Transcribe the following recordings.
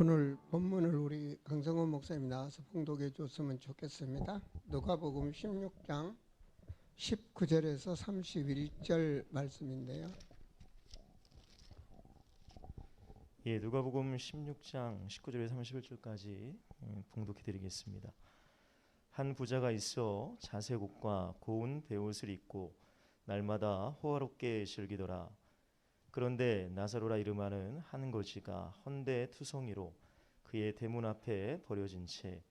오늘 본문을 우리 강성원 목사님이 나와서 봉독해 줬으면 좋겠습니다. 누가복음 16장 19절에서 31절 말씀인데요. 예, 누가복음 16장 19절에서 31절까지 봉독해 드리겠습니다. 한 부자가 있어 자색 옷과 고운 베옷을 입고 날마다 호화롭게 즐기더라. 그런데 나사로라 이름하는 한 거지가 헌데 투성이로 그의 대문 앞에 버려진 채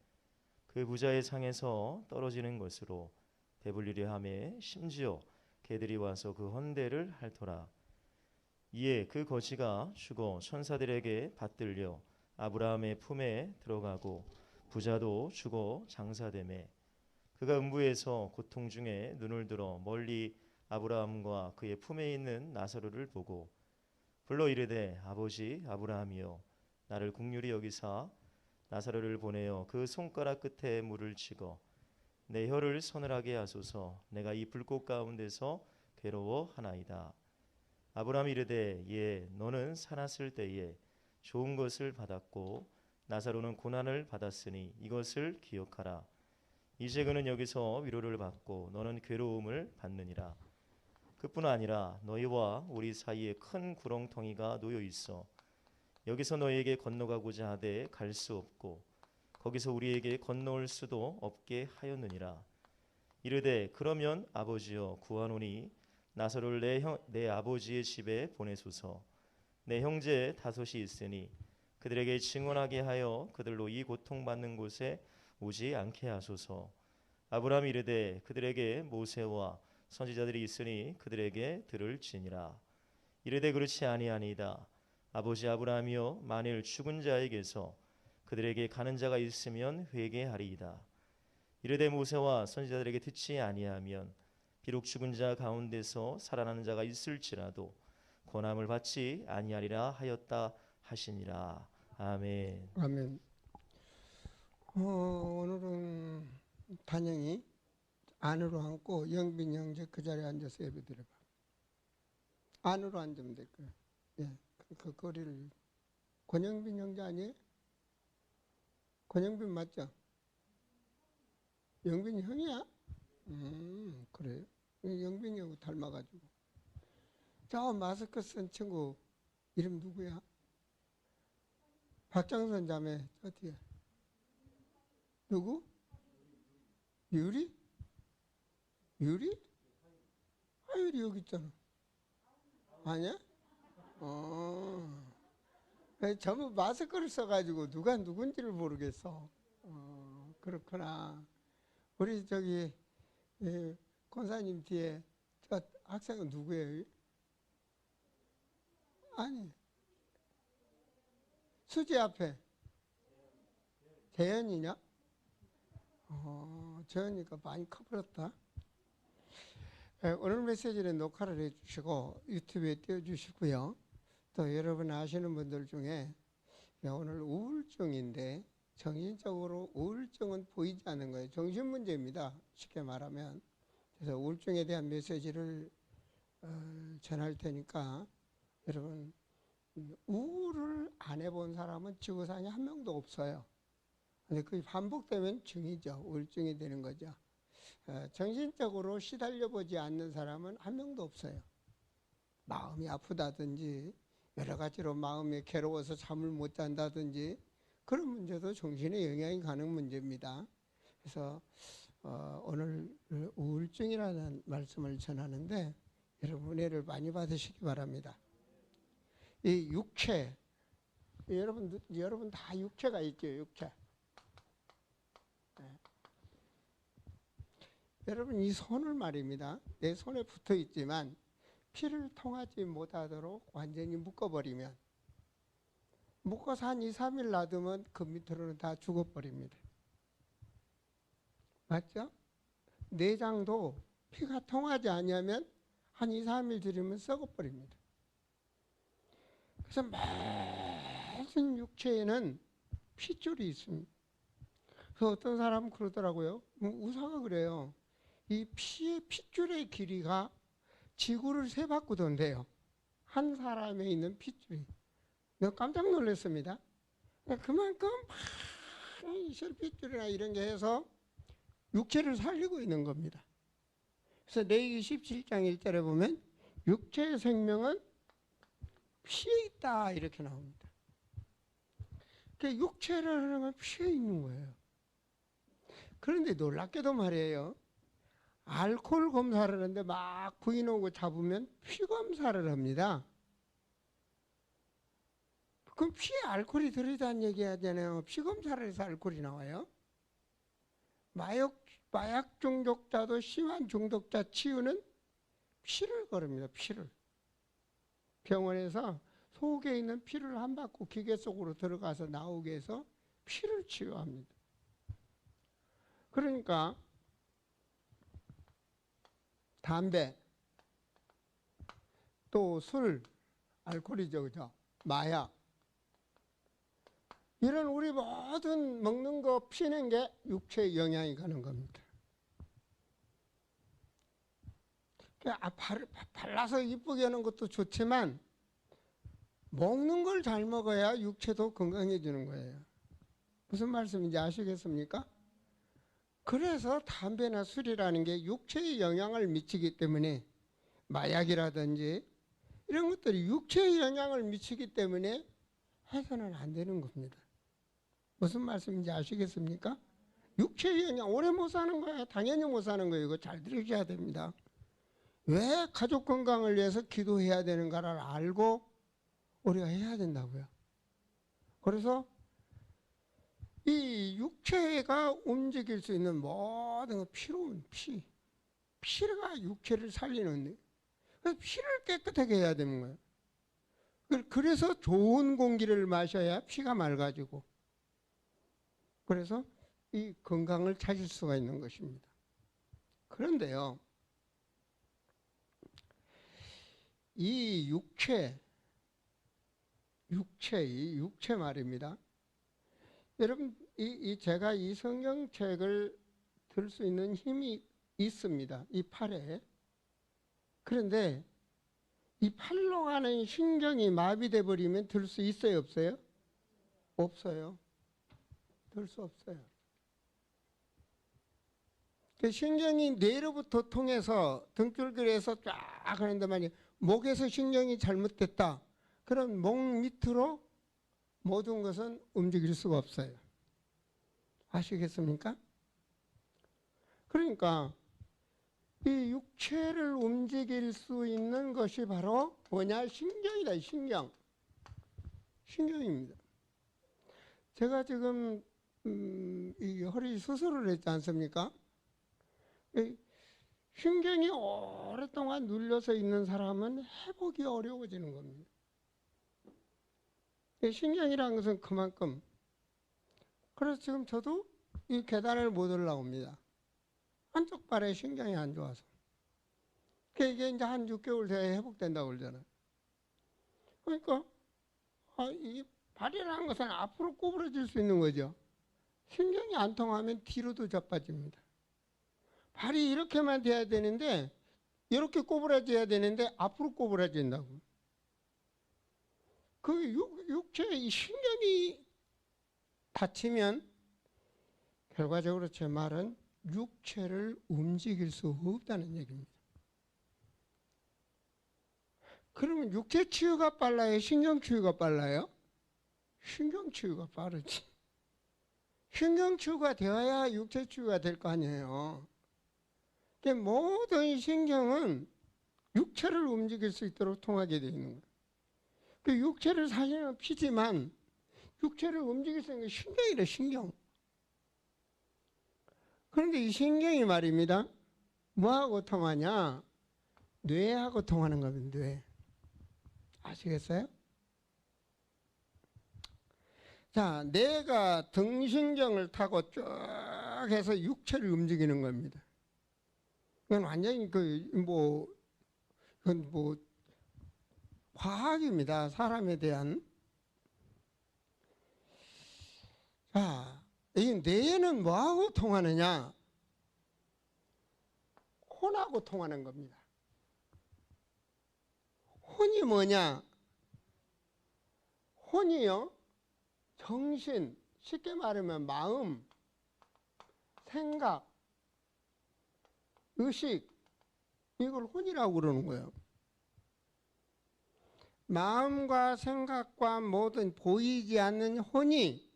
그 부자의 상에서 떨어지는 것으로 배불리려 하매 심지어 개들이 와서 그 헌데를 핥더라. 이에 그 거지가 죽어 천사들에게 받들려 아브라함의 품에 들어가고 부자도 죽어 장사되매 그가 음부에서 고통 중에 눈을 들어 멀리 아브라함과 그의 품에 있는 나사로를 보고 불러 이르되 아버지 아브라함이여 나를 긍휼히 여기사 나사로를 보내어 그 손가락 끝에 물을 치고 내 혀를 서늘하게 하소서. 내가 이 불꽃 가운데서 괴로워하나이다. 아브라함이 이르되 예 너는 살았을 때에 좋은 것을 받았고 나사로는 고난을 받았으니 이것을 기억하라. 이제 그는 여기서 위로를 받고 너는 괴로움을 받느니라. 그뿐 아니라 너희와 우리 사이에 큰 구렁텅이가 놓여 있어 여기서 너희에게 건너가고자 하되 갈 수 없고 거기서 우리에게 건너올 수도 없게 하였느니라. 이르되 그러면 아버지여 구하노니 나사로를 내 아버지의 집에 보내소서. 내 형제 다섯이 있으니 그들에게 증언하게 하여 그들로 이 고통받는 곳에 오지 않게 하소서. 아브라함이 이르되 그들에게 모세와 선지자들이 있으니 그들에게 들을지니라. 이르되 그렇지 아니하니이다. 아버지 아브라함이여 만일 죽은 자에게서 그들에게 가는 자가 있으면 회개하리이다. 이르되 모세와 선지자들에게 듣지 아니하면 비록 죽은 자 가운데서 살아나는 자가 있을지라도 권함을 받지 아니하리라 하였다 하시니라. 아멘. 아멘. 오늘은 단영이 안으로 앉고 영빈 형제 그 자리에 앉아서 예배 드려봐. 안으로 앉으면 될 거야. 예, 그 거리를. 권영빈 형제 아니에요? 권영빈 맞죠? 영빈이 형이야? 그래요? 영빈이하고 닮아가지고. 저 마스크 쓴 친구 이름 누구야? 박장선 자매 저 뒤에. 누구? 유리? 유리? 하율이 여기 있잖아. 아니야? 전부 마스크를 써가지고 누가 누군지를 모르겠어. 그렇구나. 우리 저기 권사님 뒤에 저 학생은 누구예요? 아니 수지 앞에 재현이냐? 재현이가 많이 커버렸다. 오늘 메시지는 녹화를 해주시고 유튜브에 띄워주시고요. 또 여러분 아시는 분들 중에 오늘 우울증인데 정신적으로 우울증은 보이지 않는 거예요. 정신문제입니다. 쉽게 말하면. 그래서 우울증에 대한 메시지를 전할 테니까 여러분 우울을 안 해본 사람은 지구상에 한 명도 없어요. 근데 그게 반복되면 증이죠. 우울증이 되는 거죠. 정신적으로 시달려 보지 않는 사람은 한 명도 없어요. 마음이 아프다든지 여러 가지로 마음이 괴로워서 잠을 못 잔다든지 그런 문제도 정신에 영향이 가는 문제입니다. 그래서 오늘 우울증이라는 말씀을 전하는데 여러분 은혜를 많이 받으시기 바랍니다. 이 육체, 여러분 다 육체가 있죠. 육체. 네. 여러분 이 손을 말입니다. 내 손에 붙어 있지만 피를 통하지 못하도록 완전히 묶어버리면 묶어서 한 2, 3일 놔두면 그 밑으로는 다 죽어버립니다. 맞죠? 내장도 피가 통하지 않으면 한 2, 3일 들이면 썩어버립니다. 그래서 모든 육체에는 핏줄이 있습니다. 그래서 어떤 사람은 그러더라고요. 의사가 그래요. 이 피의 핏줄의 길이가 지구를 세 바퀴 돈대요. 한 사람에 있는 핏줄이. 내가 깜짝 놀랐습니다. 그만큼 이 셀핏줄이나 이런 게 해서 육체를 살리고 있는 겁니다. 그래서 레위기 17장 1절에 보면 육체의 생명은 피에 있다 이렇게 나옵니다. 그 육체라는 건 피에 있는 거예요. 그런데 놀랍게도 말이에요. 알코올 검사를 하는데 막 부인 오고 잡으면 피 검사를 합니다. 그럼 피에 알코올이 들어있다는 얘기 하잖아요. 피 검사를 해서 알코올이 나와요. 마약 중독자도 심한 중독자 치유는 피를 거릅니다. 피를. 병원에서 속에 있는 피를 한 바퀴 기계 속으로 들어가서 나오게 해서 피를 치유합니다. 그러니까 담배, 또 술, 알코올이죠, 그죠? 마약. 이런 우리 모든 먹는 거 피는 게 육체에 영향이 가는 겁니다. 발라서 이쁘게 하는 것도 좋지만 먹는 걸 잘 먹어야 육체도 건강해지는 거예요. 무슨 말씀인지 아시겠습니까? 그래서 담배나 술이라는 게 육체에 영향을 미치기 때문에 마약이라든지 이런 것들이 육체에 영향을 미치기 때문에 해서는 안 되는 겁니다. 무슨 말씀인지 아시겠습니까? 육체의 영향, 오래 못 사는 거예요. 당연히 못 사는 거예요. 이거 잘 들으셔야 됩니다. 왜 가족 건강을 위해서 기도해야 되는가를 알고 우리가 해야 된다고요. 그래서 이 육체가 움직일 수 있는 모든 피로운 피가 육체를 살리는, 그래서 피를 깨끗하게 해야 되는 거예요. 그래서 좋은 공기를 마셔야 피가 맑아지고, 그래서 이 건강을 찾을 수가 있는 것입니다. 그런데요, 이 육체 말입니다. 여러분, 제가 이 성경책을 들 수 있는 힘이 있습니다. 이 팔에. 그런데 이 팔로 가는 신경이 마비돼 버리면 들 수 있어요, 없어요? 없어요. 들 수 없어요. 그 신경이 뇌로부터 통해서 등줄기에서 쫙 하는데 만약 목에서 신경이 잘못됐다. 그럼 목 밑으로 모든 것은 움직일 수가 없어요. 아시겠습니까? 그러니까 이 육체를 움직일 수 있는 것이 바로 뭐냐? 신경이다. 신경입니다. 제가 지금 이 허리 수술을 했지 않습니까? 신경이 오랫동안 눌려서 있는 사람은 회복이 어려워지는 겁니다. 신경이라는 것은 그만큼. 그래서 지금 저도 이 계단을 못 올라옵니다. 한쪽 발에 신경이 안 좋아서. 이게 이제 한 6개월 돼야 회복된다고 그러잖아요. 그러니까 이 발이라는 것은 앞으로 구부러질 수 있는 거죠. 신경이 안 통하면 뒤로도 자빠집니다. 발이 이렇게만 돼야 되는데, 이렇게 꼬부라져야 되는데 앞으로 꼬부라진다고. 그 육체의 신경이 다치면 결과적으로 제 말은 육체를 움직일 수 없다는 얘기입니다. 그러면 육체 치유가 빨라요? 신경 치유가 빨라요? 신경 치유가 빠르지. 신경 치유가 되어야 육체 치유가 될 거 아니에요. 모든 신경은 육체를 움직일 수 있도록 통하게 되어 있는 거예요. 그 육체를 살리는 피지만 육체를 움직일 수 있는 게 신경이래, 신경. 그런데 이 신경이 말입니다. 뭐하고 통하냐? 뇌하고 통하는 겁니다, 뇌. 아시겠어요? 자, 뇌가 등신경을 타고 쭉 해서 육체를 움직이는 겁니다. 이건 완전히 그건 과학입니다. 사람에 대한. 자, 이 뇌는 뭐하고 통하느냐? 혼하고 통하는 겁니다. 혼이 뭐냐? 혼이요, 정신, 쉽게 말하면 마음, 생각, 의식, 이걸 혼이라고 그러는 거예요. 마음과 생각과 모든 보이지 않는 혼이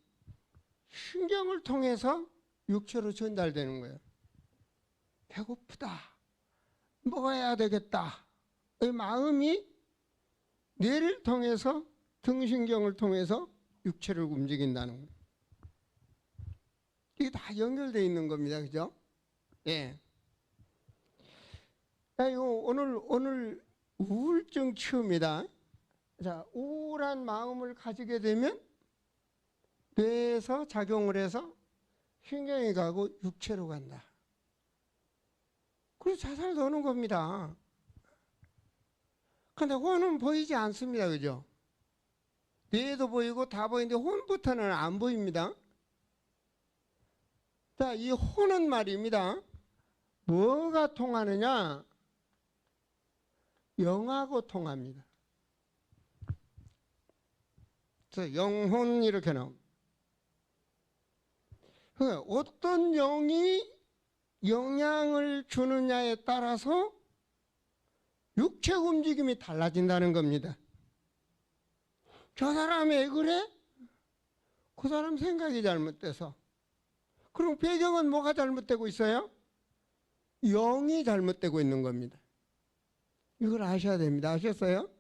신경을 통해서 육체로 전달되는 거예요. 배고프다, 먹어야 되겠다. 이 마음이 뇌를 통해서, 등신경을 통해서 육체를 움직인다는 거예요. 이게 다 연결되어 있는 겁니다. 그죠? 예. 자, 이거 오늘 우울증 치유입니다. 자, 우울한 마음을 가지게 되면 뇌에서 작용을 해서 신경이 가고 육체로 간다. 그래서 자살도 오는 겁니다. 근데 혼은 보이지 않습니다. 그죠? 뇌도 보이고 다 보이는데 혼부터는 안 보입니다. 자, 이 혼은 말입니다. 뭐가 통하느냐? 영하고 통합니다. 그래서 영혼 이렇게 나옵니다. 어떤 영이 영향을 주느냐에 따라서 육체 움직임이 달라진다는 겁니다. 저 사람 왜 그래? 그 사람 생각이 잘못돼서. 그럼 배경은 뭐가 잘못되고 있어요? 영이 잘못되고 있는 겁니다. 이걸 아셔야 됩니다. 아셨어요?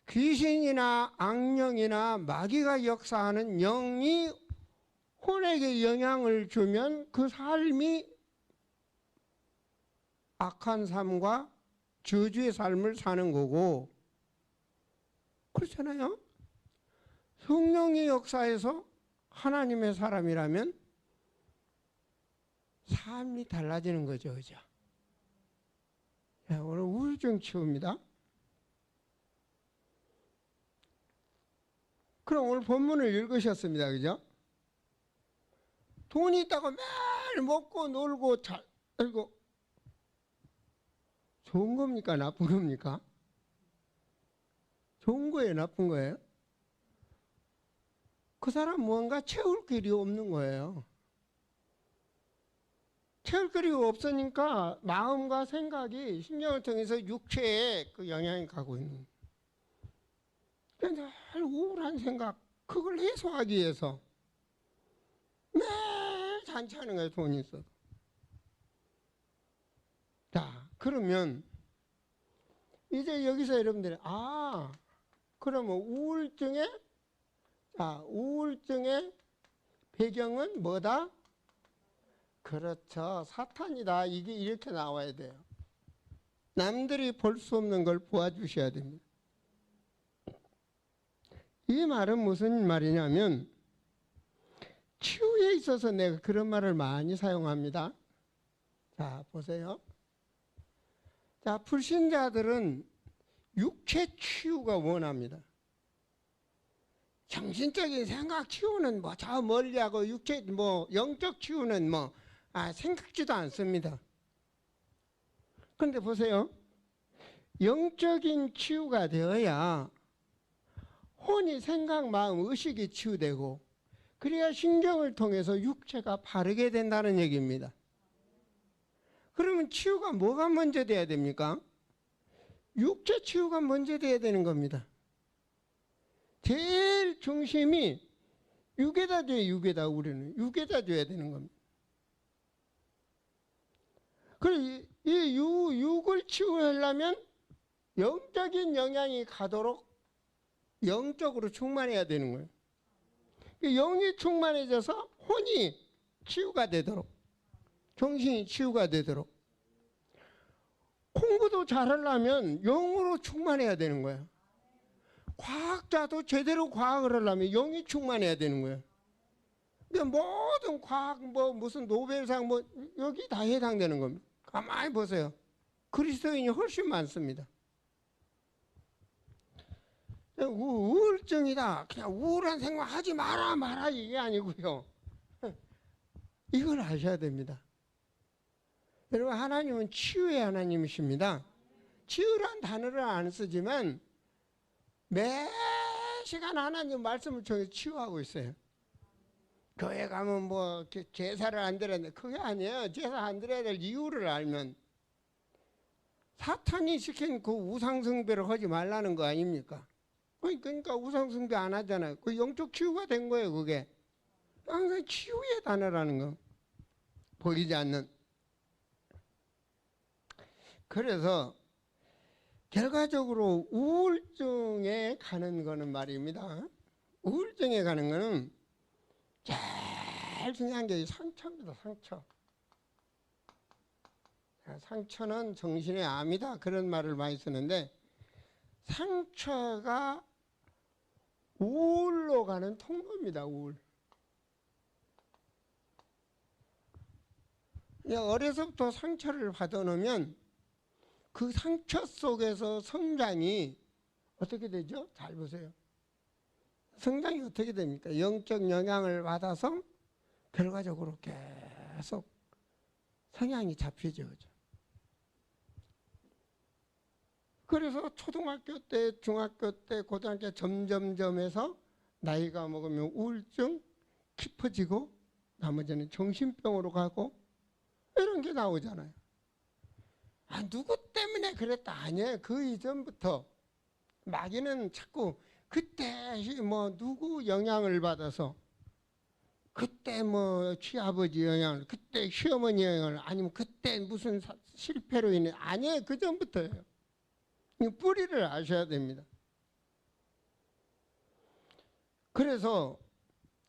귀신이나 악령이나 마귀가 역사하는 영이 혼에게 영향을 주면 그 삶이 악한 삶과 저주의 삶을 사는 거고, 그렇잖아요. 성령의 역사에서 하나님의 사람이라면 삶이 달라지는 거죠. 그죠? 오늘 우울증 치유입니다. 그럼 오늘 본문을 읽으셨습니다. 그죠? 돈이 있다고 매일 먹고 놀고 잘 살고 좋은 겁니까? 나쁜 겁니까? 좋은 거예요? 나쁜 거예요? 그 사람 뭔가 채울 길이 없는 거예요. 채울 길이가 없으니까 마음과 생각이 신경을 통해서 육체에 그 영향이 가고 있는 거예요. 그러니까 늘 우울한 생각, 그걸 해소하기 위해서 매일 잔치하는 거예요. 돈이 있어도. 자, 그러면 이제 여기서 여러분들이 그러면 우울증의 배경은 뭐다? 그렇죠. 사탄이다. 이게 이렇게 나와야 돼요. 남들이 볼 수 없는 걸 보아주셔야 됩니다. 이 말은 무슨 말이냐면 치유에 있어서 내가 그런 말을 많이 사용합니다. 자, 보세요. 자, 불신자들은 육체 치유가 원합니다. 정신적인 생각 치유는 저 멀리하고 영적 치유는 생각지도 않습니다. 그런데 보세요. 영적인 치유가 되어야 혼이 생각, 마음, 의식이 치유되고 그래야 신경을 통해서 육체가 바르게 된다는 얘기입니다. 그러면 치유가 뭐가 먼저 돼야 됩니까? 육체 치유가 먼저 돼야 되는 겁니다. 제일 중심이 육에다 줘야 육에다 우리는 육에다 줘야 되는 겁니다. 그리고 이 육을 치유하려면 영적인 영향이 가도록 영적으로 충만해야 되는 거예요. 영이 충만해져서 혼이 치유가 되도록, 정신이 치유가 되도록. 공부도 잘하려면 영으로 충만해야 되는 거예요. 과학자도 제대로 과학을 하려면 영이 충만해야 되는 거예요. 그러니까 모든 과학 무슨 노벨상 여기 다 해당되는 겁니다. 가만히 보세요. 그리스도인이 훨씬 많습니다. 우울증이다. 그냥 우울한 생각 하지 마라 이게 아니고요. 이걸 아셔야 됩니다. 여러분, 하나님은 치유의 하나님이십니다. 치유란 단어를 안 쓰지만 매 24시간 하나님 말씀을 통해 치유하고 있어요. 교회 가면 뭐 제사를 안 드려야 돼. 그게 아니에요. 제사 안 드려야 될 이유를 알면 사탄이 시킨 그 우상숭배를 하지 말라는 거 아닙니까? 그러니까 우상숭배 안 하잖아요. 그 영적 치유가 된 거예요. 그게 항상 치유의 단어라는 거. 보이지 않는. 그래서 결과적으로 우울증에 가는 거는 말입니다. 우울증에 가는 거는 제일 중요한 게 상처입니다. 상처. 상처는 정신의 암이다. 그런 말을 많이 쓰는데 상처가 우울로 가는 통로입니다. 우울. 어려서부터 상처를 받아놓으면 그 상처 속에서 성장이 어떻게 되죠? 잘 보세요. 성장이 어떻게 됩니까? 영적 영향을 받아서 결과적으로 계속 성향이 잡히죠. 그래서 초등학교 때, 중학교 때, 고등학교 점점점 해서 나이가 먹으면 우울증 깊어지고 나머지는 정신병으로 가고 이런 게 나오잖아요. 누구 때문에 그랬다. 아니에요. 그 이전부터 마귀는 자꾸 그때 뭐 누구 영향을 받아서 그때 뭐 시아버지 영향을 그때 시어머니 영향을 아니면 그때 무슨 실패로 인해 아니에요. 그 전부터예요. 뿌리를 아셔야 됩니다. 그래서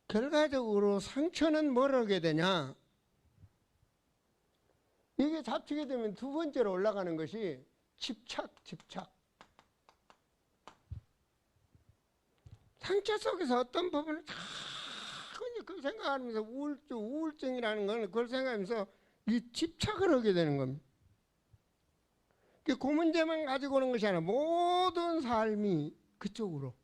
결과적으로 상처는 뭘 하게 되냐? 이게 잡히게 되면 두 번째로 올라가는 것이 집착. 상처 속에서 어떤 부분을 자꾸 그 생각하면서 우울증이라는 건 그걸 생각하면서 이 집착을 하게 되는 겁니다. 그 문제만 가지고 오는 것이 아니라 모든 삶이 그쪽으로.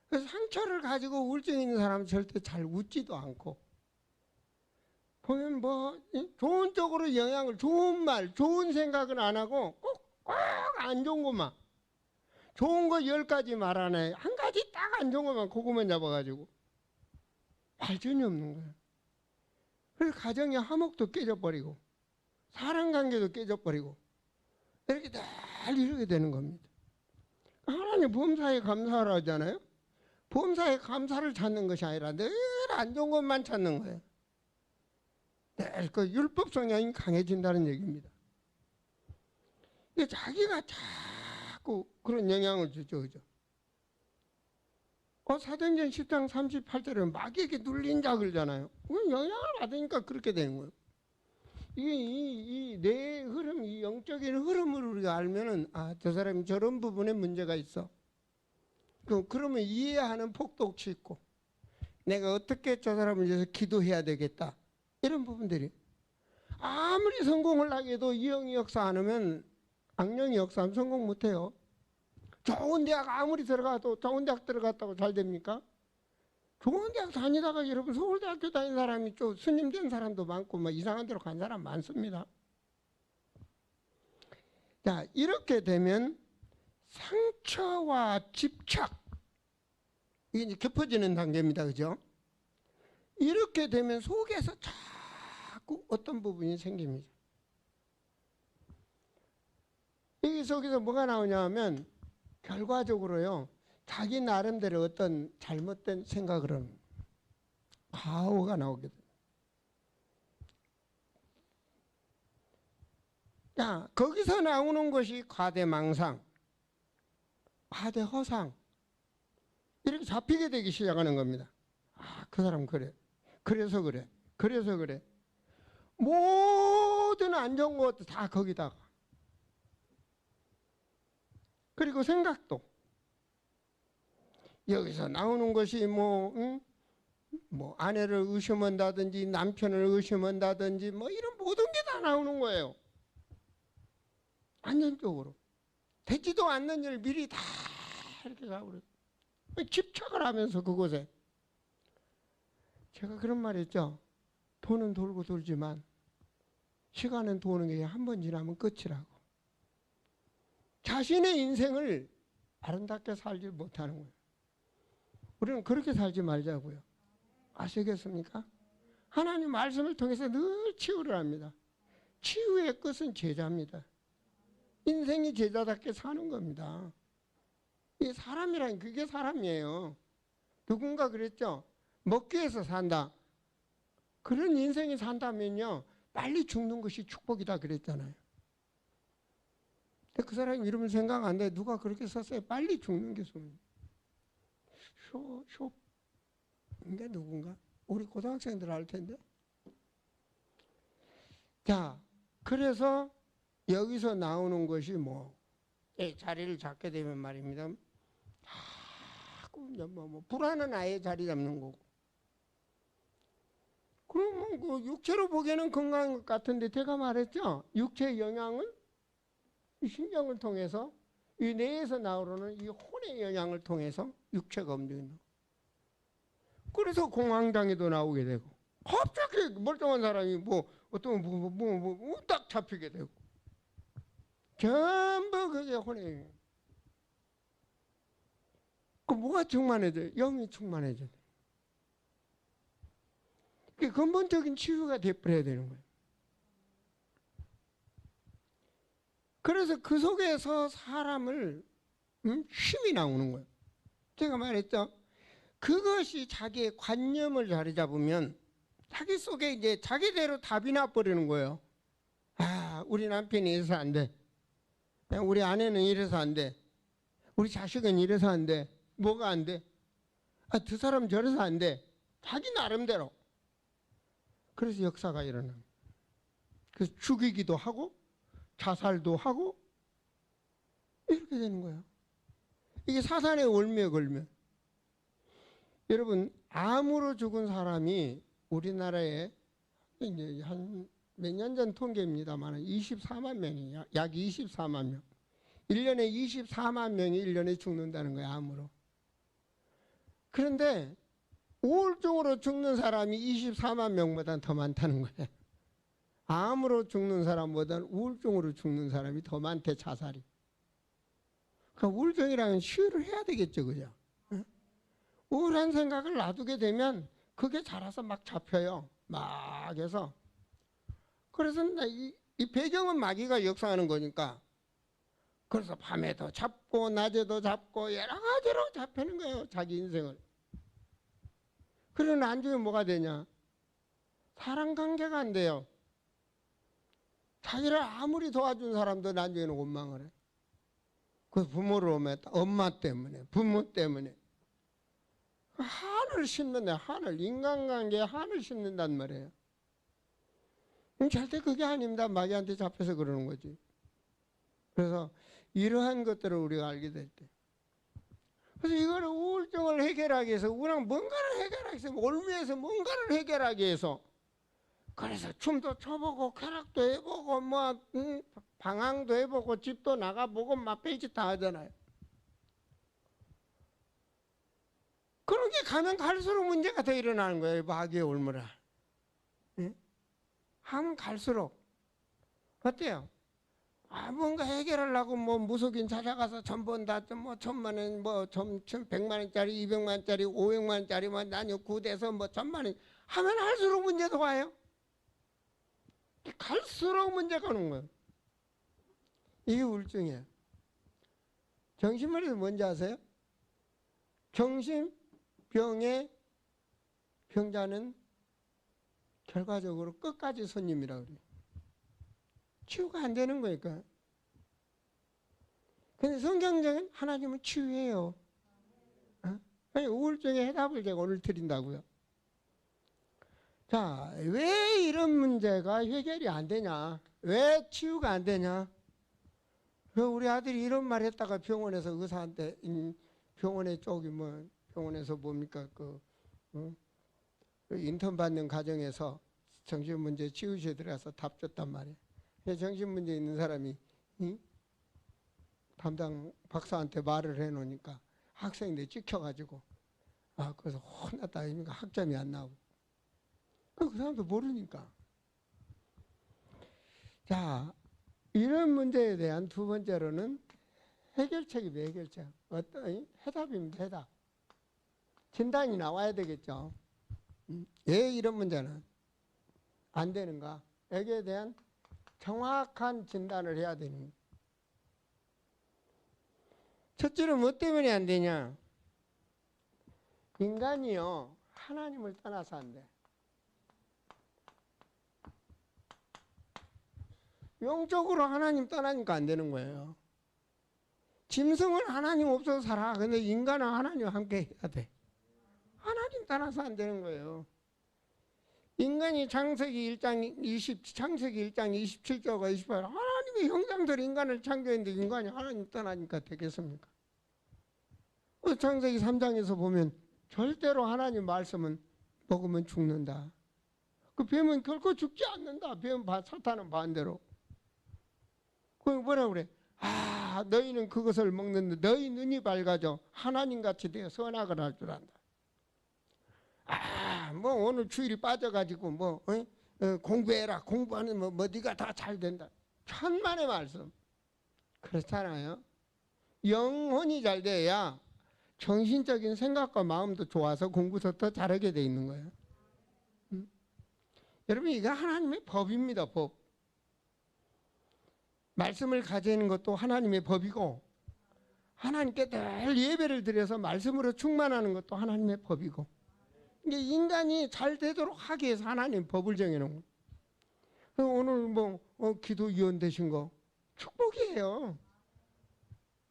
그래서 상처를 가지고 우울증 있는 사람은 절대 잘 웃지도 않고 보면 뭐 좋은 쪽으로 영향을 좋은 말 좋은 생각은 안 하고 꼭 안 좋은 것만 좋은 거 10가지 말하네 한 가지 딱 안 좋은 것만 그거만 잡아가지고 발전이 없는 거예요. 그래서 가정의 화목도 깨져버리고 사랑관계도 깨져버리고 이렇게 늘 이렇게 되는 겁니다. 하나님 범사에 감사하라 하잖아요. 범사에 감사를 찾는 것이 아니라 늘 안 좋은 것만 찾는 거예요. 늘 그 율법 성향이 강해진다는 얘기입니다. 자기가 자꾸 그런 영향을 주죠. 그죠? 사도행전 10장 38절에 마귀에게 눌린 자 그러잖아요. 영향을 받으니까 그렇게 되는 거예요. 이게 내 흐름, 이 영적인 흐름을 우리가 알면은 저 사람이 저런 부분에 문제가 있어. 그러면 이해하는 폭도 있고 내가 어떻게 저 사람을 위해서 기도해야 되겠다. 이런 부분들이 아무리 성공을 하게 해도 이영이 역사 안 하면 악령이 역사하면 성공 못해요. 좋은 대학 아무리 들어가도 좋은 대학 들어갔다고 잘 됩니까? 좋은 대학 다니다가 여러분 서울대학교 다닌 사람이 좀 스님 된 사람도 많고 뭐 이상한 데로 간 사람 많습니다. 자, 이렇게 되면 상처와 집착 이게 이제 깊어지는 단계입니다. 그죠? 이렇게 되면 속에서 자꾸 어떤 부분이 생깁니다. 이 속에서 뭐가 나오냐 하면 결과적으로요. 자기 나름대로 어떤 잘못된 생각을 하는 과오가 나오게 됩니다. 자, 거기서 나오는 것이 과대망상, 과대허상 이렇게 잡히게 되기 시작하는 겁니다. 그 사람 그래. 그래서 그래. 모든 안 좋은 것도 다 거기다가. 그리고 생각도 여기서 나오는 것이 뭐 아내를 의심한다든지 남편을 의심한다든지 뭐 이런 모든 게 다 나오는 거예요. 안전적으로 되지도 않는 일 미리 다 이렇게 가버려. 집착을 하면서 그곳에 제가 그런 말 했죠. 돈은 돌고 돌지만 시간은 도는 게 한 번 지나면 끝이라고. 자신의 인생을 아름답게 살지 못하는 거예요. 우리는 그렇게 살지 말자고요. 아시겠습니까? 하나님 말씀을 통해서 늘 치유를 합니다. 치유의 끝은 제자입니다. 인생이 제자답게 사는 겁니다. 이 사람이란 그게 사람이에요. 누군가 그랬죠. 먹기 위해서 산다. 그런 인생이 산다면요, 빨리 죽는 것이 축복이다 그랬잖아요. 근데 그 사람이 이러면 생각 안 돼. 누가 그렇게 썼어요? 빨리 죽는 게 소문. 이게 누군가? 우리 고등학생들 알 텐데. 자, 그래서 여기서 나오는 것이 자리를 잡게 되면 말입니다. 불안은 아예 자리 잡는 거고. 그러면 그 육체로 보기에는 건강한 것 같은데 제가 말했죠. 육체의 영향은 이 신경을 통해서 이 뇌에서 나오는 이 혼의 영향을 통해서 육체가 움직인다. 그래서 공황장애도 나오게 되고 갑자기 멀쩡한 사람이 딱 잡히게 되고 전부 그게 혼의 영향. 그 뭐가 충만해져요? 영이 충만해져요. 그게 근본적인 치유가 되어야 되는 거예요. 그래서 그 속에서 사람을 힘이 나오는 거예요. 제가 말했죠. 그것이 자기의 관념을 자리 잡으면 자기 속에 이제 자기대로 답이 나버리는 거예요. 아, 우리 남편이 이래서 안 돼. 우리 아내는 이래서 안 돼. 우리 자식은 이래서 안 돼. 뭐가 안 돼? 아, 두 사람 저래서 안 돼. 자기 나름대로. 그래서 역사가 일어납니다. 그래서 죽이기도 하고 자살도 하고 이렇게 되는 거예요. 이게 사단의 올매에 걸면. 여러분, 암으로 죽은 사람이 우리나라에 이제 한 몇 년 전 통계입니다만 24만 명이에요. 약 24만 명. 1년에 24만 명이 1년에 죽는다는 거예요. 암으로. 그런데 우울증으로 죽는 사람이 24만 명보다 더 많다는 거예요. 암으로 죽는 사람보다는 우울증으로 죽는 사람이 더 많대, 자살이. 그러니까 우울증이라는 치유를 해야 되겠죠, 그죠? 우울한 생각을 놔두게 되면 그게 자라서 막 잡혀요. 막 해서. 그래서 이 배경은 마귀가 역사하는 거니까. 그래서 밤에도 잡고 낮에도 잡고 여러 가지로 잡히는 거예요, 자기 인생을. 그러면 나중에 뭐가 되냐? 사랑관계가 안 돼요. 자기를 아무리 도와준 사람도 나중에는 원망을 해. 그 부모를 오면 엄마 때문에, 부모 때문에. 한을 심는데, 한을, 인간관계에 한을 심는단 말이에요. 절대 그게 아닙니다. 마귀한테 잡혀서 그러는 거지. 그래서 이러한 것들을 우리가 알게 될 때. 그래서 이거를 우울증을 해결하기 위해서, 우울한 뭔가를 해결하기 위해서, 올미에서 뭔가를 해결하기 위해서, 그래서 춤도 춰보고, 쾌락도 해보고, 방황도 해보고, 집도 나가보고, 막 베이지 다 하잖아요. 그런 게 가면 갈수록 문제가 더 일어나는 거예요. 마귀의 올무라. 응? 하면 갈수록. 어때요? 아, 뭔가 해결하려고 무속인 찾아가서 전 번다, 1,000만 원, 100만 원짜리, 200만 원짜리, 500만 원짜리, 나뉘어 구대서 1,000만 원 하면 할수록 문제도 와요. 갈수록 문제가 오는 거예요. 이게 우울증이에요. 정신머리도 뭔지 아세요? 정신병의 병자는 결과적으로 끝까지 손님이라고 그래요. 치유가 안 되는 거니까. 근데 성경적인 하나님은 치유해요. 우울증의 해답을 제가 오늘 드린다고요. 자, 왜 이런 문제가 해결이 안 되냐? 왜 치유가 안 되냐? 우리 아들이 이런 말 했다가 병원에서 의사한테, 병원에 병원에서 뭡니까, 인턴 받는 과정에서 정신문제 치유실에 들어가서 답 줬단 말이에요. 정신문제 있는 사람이 담당 박사한테 말을 해놓으니까 학생들이 찍혀가지고 그래서 혼났다 하니까 학점이 안 나오고 그 사람도 모르니까. 자, 이런 문제에 대한 두 번째로는 해결책이에요. 해결책. 어떤 해답입니다. 해답. 진단이 나와야 되겠죠. 왜 이런 문제는 안 되는가? 여기에 대한 정확한 진단을 해야 되는 거예요. 첫째로 뭐 때문에 안 되냐? 인간이요, 하나님을 떠나서 안 돼. 영적으로 하나님 떠나니까 안 되는 거예요. 짐승은 하나님 없어서 살아. 근데 인간은 하나님과 함께 해야 돼. 하나님 떠나서 안 되는 거예요. 인간이 창세기 1장 27절과 28절 하나님의 형상대로 인간을 창조했는데 인간이 하나님 떠나니까 되겠습니까? 창세기 3장에서 보면 절대로 하나님 말씀은 먹으면 죽는다. 그 뱀은 결코 죽지 않는다. 사탄은 반대로. 그 뭐라 그래? 너희는 그것을 먹는데 너희 눈이 밝아져 하나님같이 되어 선악을 할 줄 안다. 뭐 오늘 주일 빠져가지고 공부해라. 공부하는 네가 다 잘 된다. 천만의 말씀. 그렇잖아요. 영혼이 잘 돼야 정신적인 생각과 마음도 좋아서 공부도 더 잘하게 돼 있는 거예요. 여러분 이게 하나님의 법입니다. 법. 말씀을 가지는 것도 하나님의 법이고 하나님께 늘 예배를 드려서 말씀으로 충만하는 것도 하나님의 법이고 이게 인간이 잘 되도록 하기 위해서 하나님 법을 정해놓은 거예요. 오늘 기도위원 되신 거 축복이에요.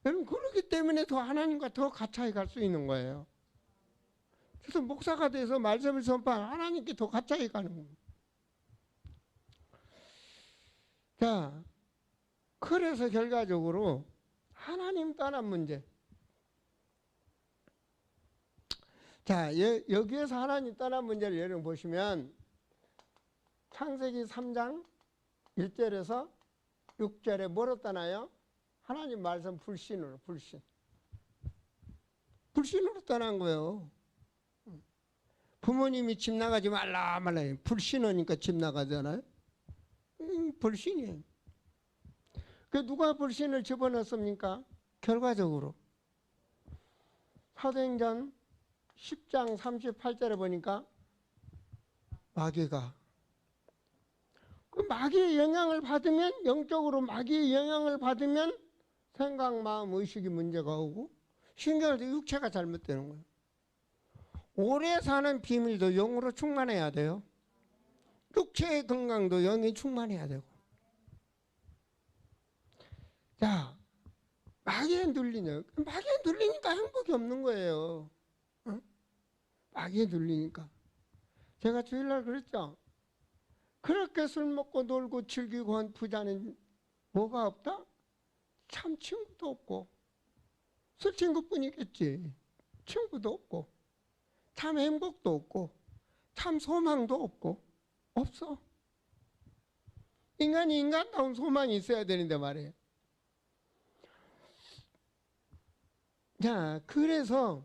여러분 그렇기 때문에 더 하나님과 더 가까이 갈 수 있는 거예요. 그래서 목사가 돼서 말씀을 선포하는 하나님께 더 가까이 가는 거예요. 자, 그래서 결과적으로 하나님 떠난 문제. 자, 여기에서 하나님 떠난 문제를 여러분 보시면 창세기 3장 1절에서 6절에 뭐로 떠나요? 하나님 말씀 불신으로, 불신으로 떠난 거예요. 부모님이 집 나가지 말라 불신하니까 집 나가잖아요. 불신이에요. 그 누가 불신을 집어넣습니까? 결과적으로 사도행전 10장 38절에 보니까 마귀가 그 마귀의 영향을 받으면 영적으로 마귀의 영향을 받으면 생각, 마음, 의식이 문제가 오고 신경을 육체가 잘못되는 거예요. 오래 사는 비밀도 영으로 충만해야 돼요. 육체의 건강도 영이 충만해야 되고. 자, 마귀에 눌리니까 행복이 없는 거예요. 마귀에 눌리니까. 제가 주일날 그랬죠. 그렇게 술 먹고 놀고 즐기고 한 부자는 뭐가 없다? 참 친구도 없고 술 친구뿐이겠지. 친구도 없고 참 행복도 없고 참 소망도 없고 없어. 인간이 인간다운 소망이 있어야 되는데 말이에요. 자, 그래서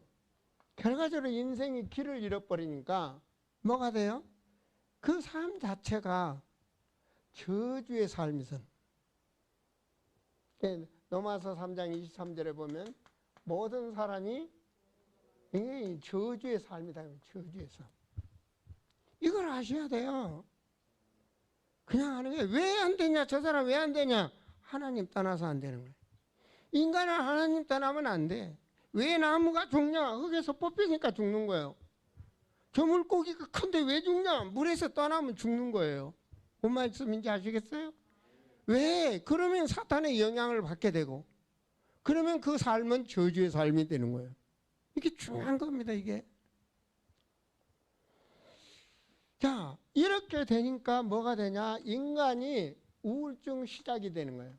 결과적으로 인생이 길을 잃어버리니까 뭐가 돼요? 그 삶 자체가 저주의 삶이선. 로마서 3장 23절에 보면 모든 사람이 이게 저주의 삶이다. 저주의 삶. 이걸 아셔야 돼요. 그냥 하는 게 왜 안 되냐? 저 사람 왜 안 되냐? 하나님 떠나서 안 되는 거예요. 인간은 하나님 떠나면 안 돼. 왜 나무가 죽냐? 흙에서 뽑히니까 죽는 거예요. 저 물고기가 큰데 왜 죽냐? 물에서 떠나면 죽는 거예요. 뭔 말씀인지 아시겠어요? 왜? 그러면 사탄의 영향을 받게 되고 그러면 그 삶은 저주의 삶이 되는 거예요. 이게 중요한 겁니다. 이게. 자, 이렇게 되니까 뭐가 되냐? 인간이 우울증 시작이 되는 거예요.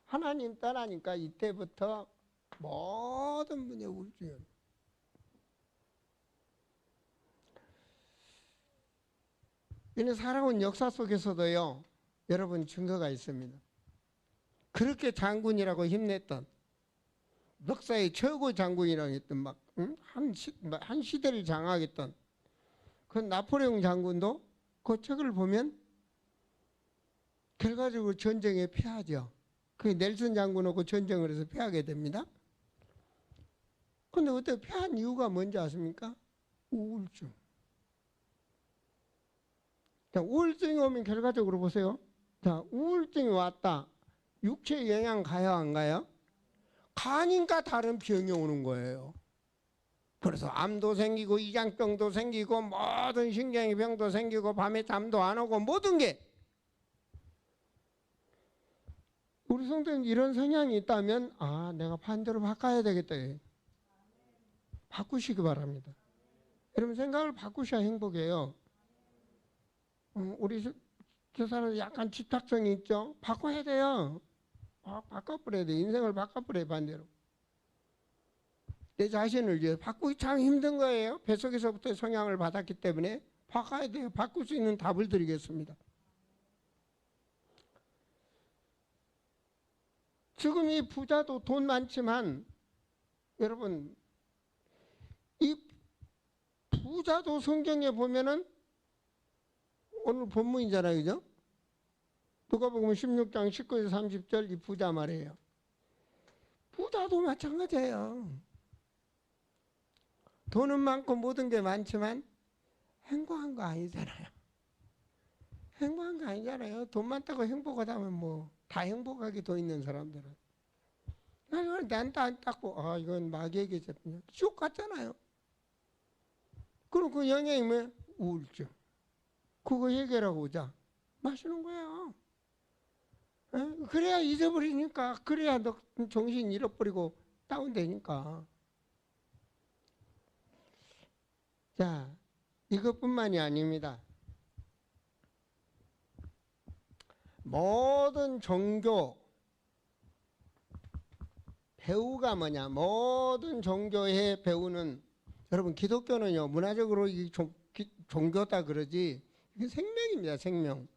하나님 떠나니까 이때부터 모든 분의 우울증이에요. 이는 살아온 역사 속에서도요, 여러분 증거가 있습니다. 그렇게 장군이라고 힘냈던 역사의 최고 장군이라고 했던 한 시대를 장악했던 그 나폴레옹 장군도 그 책을 보면 결과적으로 전쟁에 패하죠. 그 넬슨 장군하고 전쟁을 해서 패하게 됩니다. 근데 그때 패한 이유가 뭔지 아십니까? 우울증. 자, 우울증이 오면 결과적으로 보세요. 자, 우울증이 왔다. 육체에 영향 가요, 안 가요? 가니까 다른 병이 오는 거예요. 그래서 암도 생기고 이장병도 생기고 모든 신경의 병도 생기고 밤에 잠도 안 오고 모든 게. 우리 성도님 이런 성향이 있다면 아, 내가 반대로 바꿔야 되겠다. 바꾸시기 바랍니다. 여러분 생각을 바꾸셔야 행복해요. 우리 저 사람 약간 집착성이 있죠. 바꿔야 돼요. 바꿔버려야 돼. 인생을 바꿔버려야 반대로. 내 자신을 이제 바꾸기 참 힘든 거예요. 뱃속에서부터 성향을 받았기 때문에 바꿔야 돼요. 바꿀 수 있는 답을 드리겠습니다. 지금 이 부자도 돈 많지만 여러분 이 부자도 성경에 보면은 오늘 본문이잖아요. 그죠? 누가복음 16장 19절 30절 이 부자 말이에요. 부자도 마찬가지예요. 돈은 많고 모든 게 많지만 행복한 거 아니잖아요. 행복한 거 아니잖아요. 돈 많다고 행복하다면 뭐 다 행복하게 돼 있는 사람들은. 난 닦고 이건 마귀에게 잡히냐. 지옥 같잖아요. 그럼 그 영향이 뭐 우울증. 그거 해결하고 오자. 마시는 거예요. 그래야 잊어버리니까. 그래야 너 정신 잃어버리고 다운되니까. 자, 이것뿐만이 아닙니다. 모든 종교 배우가 뭐냐? 모든 종교의 배우는 여러분 기독교는요 문화적으로 이 종교다 그러지 이게 생명입니다. 생명.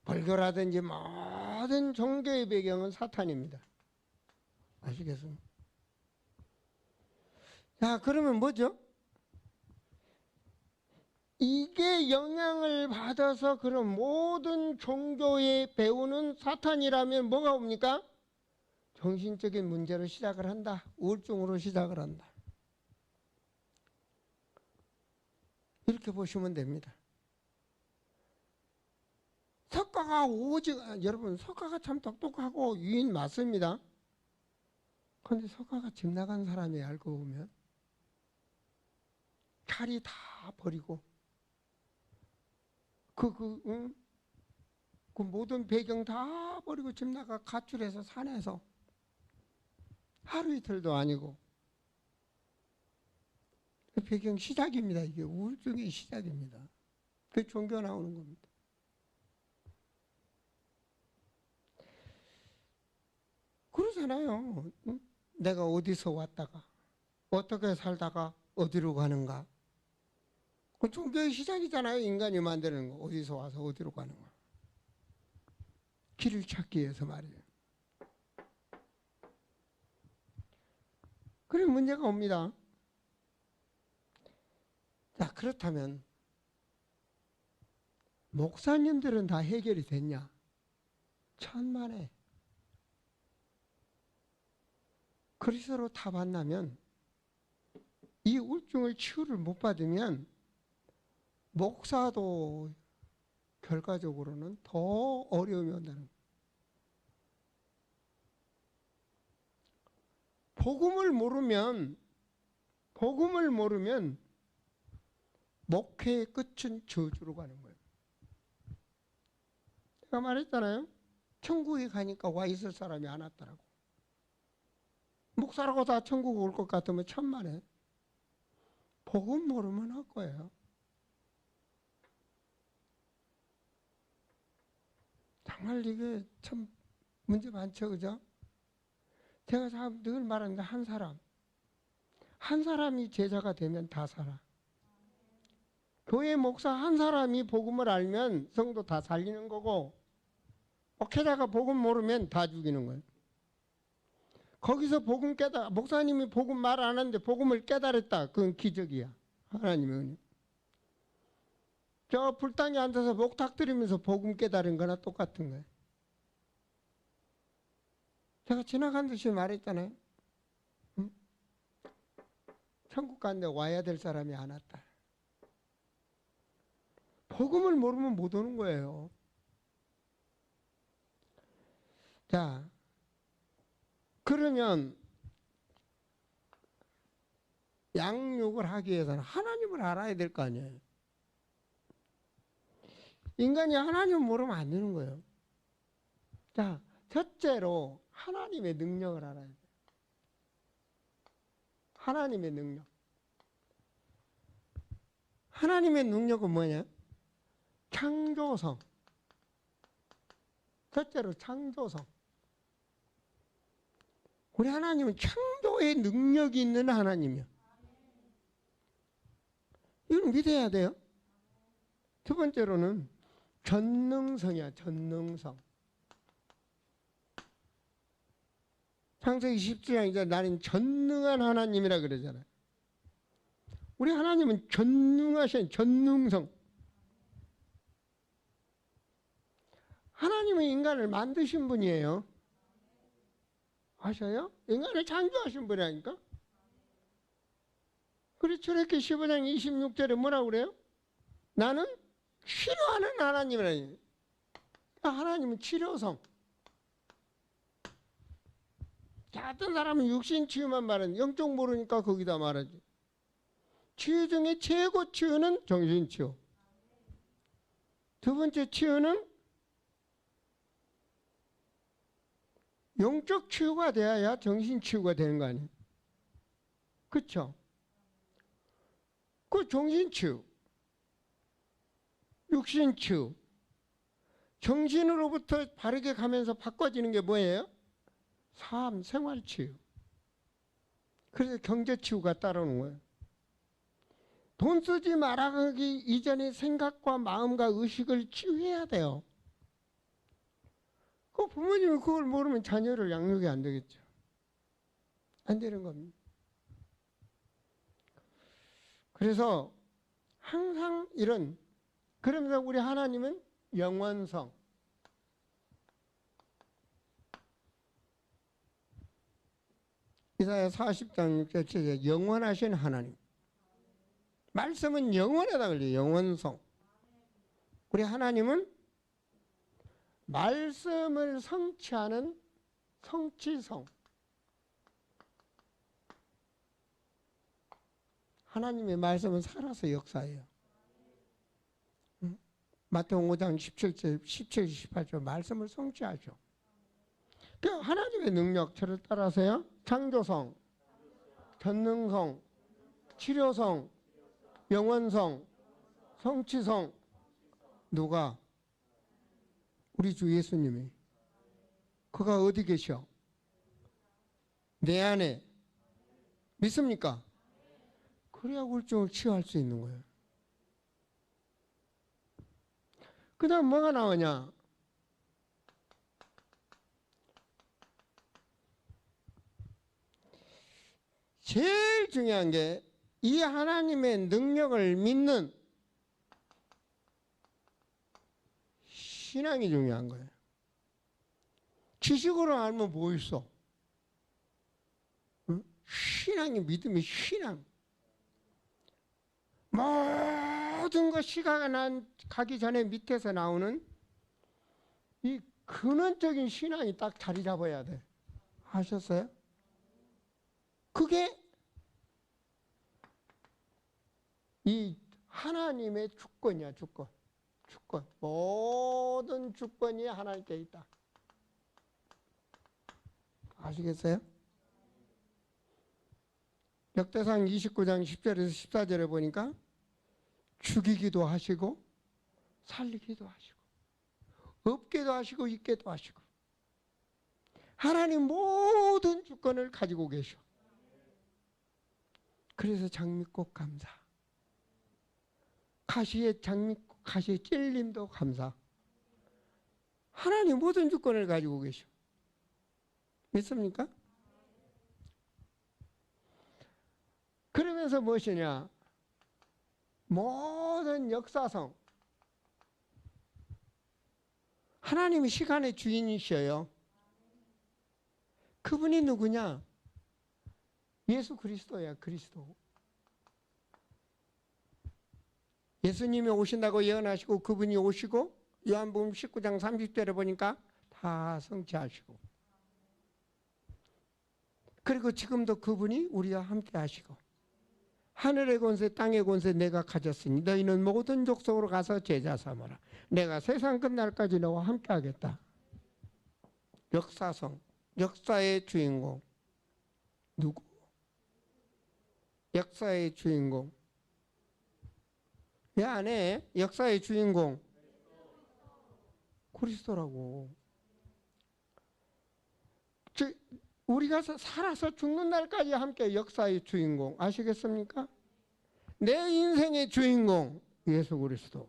불교라든지 모든 종교의 배경은 사탄입니다. 아시겠습니까? 자, 그러면 뭐죠? 이게 영향을 받아서 그런 모든 종교의 배우는 사탄이라면 뭐가 옵니까? 정신적인 문제로 시작을 한다. 우울증으로 시작을 한다. 이렇게 보시면 됩니다. 석가가 오직 여러분 석가가 참 똑똑하고 유인 맞습니다. 그런데 석가가 집 나간 사람이 알고 보면 자리 다 버리고 그 모든 배경 다 버리고 집 나가 가출해서 산에서 하루 이틀도 아니고 그 배경 시작입니다. 이게 우울증의 시작입니다. 그 종교 나오는 겁니다. 그러잖아요. 내가 어디서 왔다가 어떻게 살다가 어디로 가는가. 그 종교의 시작이잖아요. 인간이 만드는 거. 어디서 와서 어디로 가는가. 길을 찾기 위해서 말이에요. 그래 문제가 옵니다. 자, 그렇다면 목사님들은 다 해결이 됐냐? 천만에. 그리스도로 다 만나면 이 우울증을 치유를 못 받으면 목사도 결과적으로는 더 어려움이 온다는 거예요. 복음을 모르면 목회의 끝은 저주로 가는 거예요. 제가 말했잖아요. 천국에 가니까 와 있을 사람이 안 왔더라고. 목사라고 다 천국 올 것 같으면 천만에. 복음 모르면 할 거예요. 정말 이게 참 문제 많죠, 그죠? 제가 늘 말하는데 한 사람이 제자가 되면 다 살아. 교회 목사 한 사람이 복음을 알면 성도 다 살리는 거고, 목회자가 복음 모르면 다 죽이는 거예요. 거기서 복음 목사님이 복음 말 안 하는데 복음을 깨달았다. 그건 기적이야. 하나님의 은혜. 저 불당에 앉아서 목탁 들이면서 복음 깨달은 거나 똑같은 거예요. 제가 지나간 듯이 말했잖아요. 천국 가는데 와야 될 사람이 안 왔다. 복음을 모르면 못 오는 거예요. 자, 그러면 양육을 하기 위해서는 하나님을 알아야 될 거 아니에요. 인간이 하나님을 모르면 안 되는 거예요. 자, 첫째로 하나님의 능력을 알아야 돼요. 하나님의 능력. 하나님의 능력은 뭐냐? 창조성. 첫째로 창조성. 우리 하나님은 창조의 능력이 있는 하나님이요. 이걸 믿어야 돼요. 두 번째로는 전능성이야. 전능성. 창세기 17장에 나는 전능한 하나님이라 그러잖아요. 우리 하나님은 전능하신 전능성. 하나님은 인간을 만드신 분이에요. 아셔요? 인간을 창조하신 분이라니까. 그래서 출애굽기 15장 26절에 뭐라고 그래요? 나는 치료하는 하나님이라니. 하나님은 치료성. 자, 어떤 사람은 육신 치유만 말하는, 영적 모르니까 거기다 말하지. 치유 중에 최고 치유는 정신 치유. 두 번째 치유는 영적 치유가 돼야 정신 치유가 되는 거 아니에요? 그렇죠? 그 정신 치유, 육신 치유, 정신으로부터 바르게 가면서 바꿔지는 게 뭐예요? 삶, 생활 치유. 그래서 경제 치유가 따르는 거예요. 돈 쓰지 말아가기 이전에 생각과 마음과 의식을 치유해야 돼요. 그 부모님이 그걸 모르면 자녀를 양육이 안 되겠죠. 안 되는 겁니다. 그래서 항상 이런, 그러면서 우리 하나님은 영원성. 이사야 40장 6절에 영원하신 하나님. 말씀은 영원하다 그래요. 영원성. 우리 하나님은 말씀을 성취하는 성취성. 하나님의 말씀은 살아서 역사해요. 응? 마태복음 5장 17절, 18절 말씀을 성취하죠. 그러니까 하나님의 능력, 저를 따라서요. 창조성, 전능성, 치료성, 영원성, 성취성. 누가? 우리 주 예수님이. 그가 어디 계셔? 내 안에. 믿습니까? 그래야 우울증을 치유할 수 있는 거예요. 그 다음 뭐가 나오냐? 제일 중요한 게 이 하나님의 능력을 믿는 신앙이 중요한 거예요. 지식으로 알면 뭐 있어? 응? 신앙이 믿음이 신앙. 모든 것 시가가 가기 전에 밑에서 나오는 이 근원적인 신앙이 딱 자리 잡아야 돼. 아셨어요? 그게 이 하나님의 주권이야, 주권. 주권. 모든 주권이 하나님께 있다. 아시겠어요? 역대상 29장 10절에서 14절에 보니까 죽이기도 하시고 살리기도 하시고 없게도 하시고 있게도 하시고 하나님 모든 주권을 가지고 계셔. 그래서 장미꽃 감사. 가시의 장미꽃, 가시의 찔림도 감사. 하나님 모든 주권을 가지고 계셔. 믿습니까? 그러면서 무엇이냐? 모든 역사성. 하나님이 시간의 주인이셔요. 그분이 누구냐? 예수 그리스도야, 그리스도. 예수님이 오신다고 예언하시고 그분이 오시고 요한복음 19장 30절에 보니까 다 성취하시고, 그리고 지금도 그분이 우리와 함께 하시고, 하늘의 권세 땅의 권세 내가 가졌으니 너희는 모든 족속으로 가서 제자 삼으라. 내가 세상 끝날까지 너와 함께 하겠다. 역사성, 역사의 주인공 누구? 역사의 주인공. 내 안에 역사의 주인공 그리스도라고. 우리가 살아서 죽는 날까지 함께 역사의 주인공 아시겠습니까? 내 인생의 주인공 예수 그리스도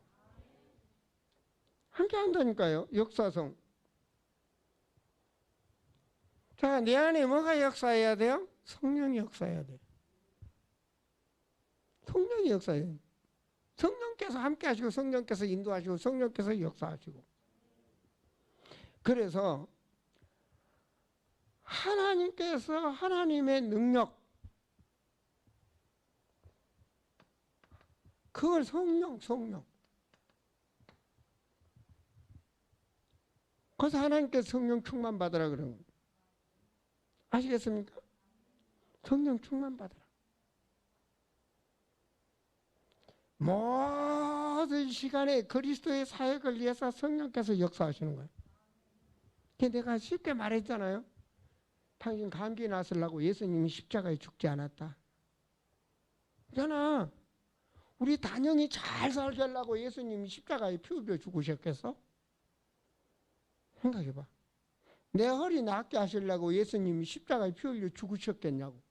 함께 한다니까요. 역사성. 자, 내 안에 뭐가 역사해야 돼요? 성령이 역사해야 돼요. 성령이 역사해야 돼요. 성령께서 함께 하시고 성령께서 인도하시고 성령께서 역사하시고. 그래서 하나님께서 하나님의 능력, 그걸 성령. 그래서 하나님께서 성령 충만 받으라 그러는 거예요. 아시겠습니까? 성령 충만 받으라. 모든 시간에 그리스도의 사역을 위해서 성령께서 역사하시는 거예요. 내가 쉽게 말했잖아요. 당신 감기 났으려고 예수님이 십자가에 죽지 않았다. 그잖아. 우리 단영이 잘 살게 하려고 예수님이 십자가에 피 흘려 죽으셨겠어? 생각해봐. 내 허리 낫게 하시려고 예수님이 십자가에 피 흘려 죽으셨겠냐고.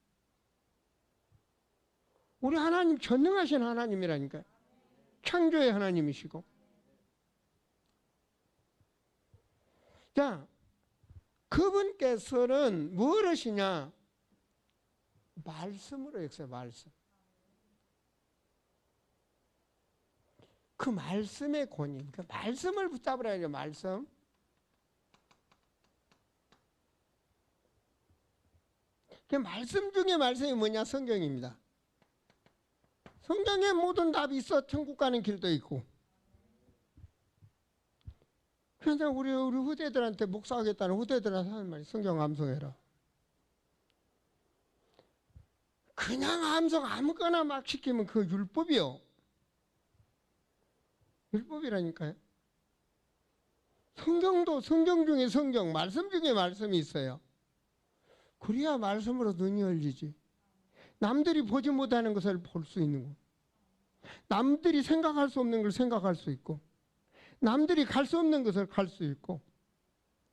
우리 하나님 전능하신 하나님이라니까요. 창조의 하나님이시고. 자, 그분께서는 뭘 하시냐? 말씀으로 역사해요. 말씀. 그 말씀의 권위, 그 말씀을 붙잡으라 해요. 말씀. 그 말씀 중에 말씀이 뭐냐? 성경입니다. 성경에 모든 답이 있어. 천국 가는 길도 있고. 그래서 우리 후대들한테 목사하겠다는 후대들한테 하는 말이 성경 암송해라. 그냥 암송 아무거나 막 시키면 그 율법이요. 율법이라니까요. 성경도 성경 중에 성경, 말씀 중에 말씀이 있어요. 그래야 말씀으로 눈이 열리지. 남들이 보지 못하는 것을 볼 수 있는 거. 남들이 생각할 수 없는 걸 생각할 수 있고, 남들이 갈 수 없는 것을 갈 수 있고.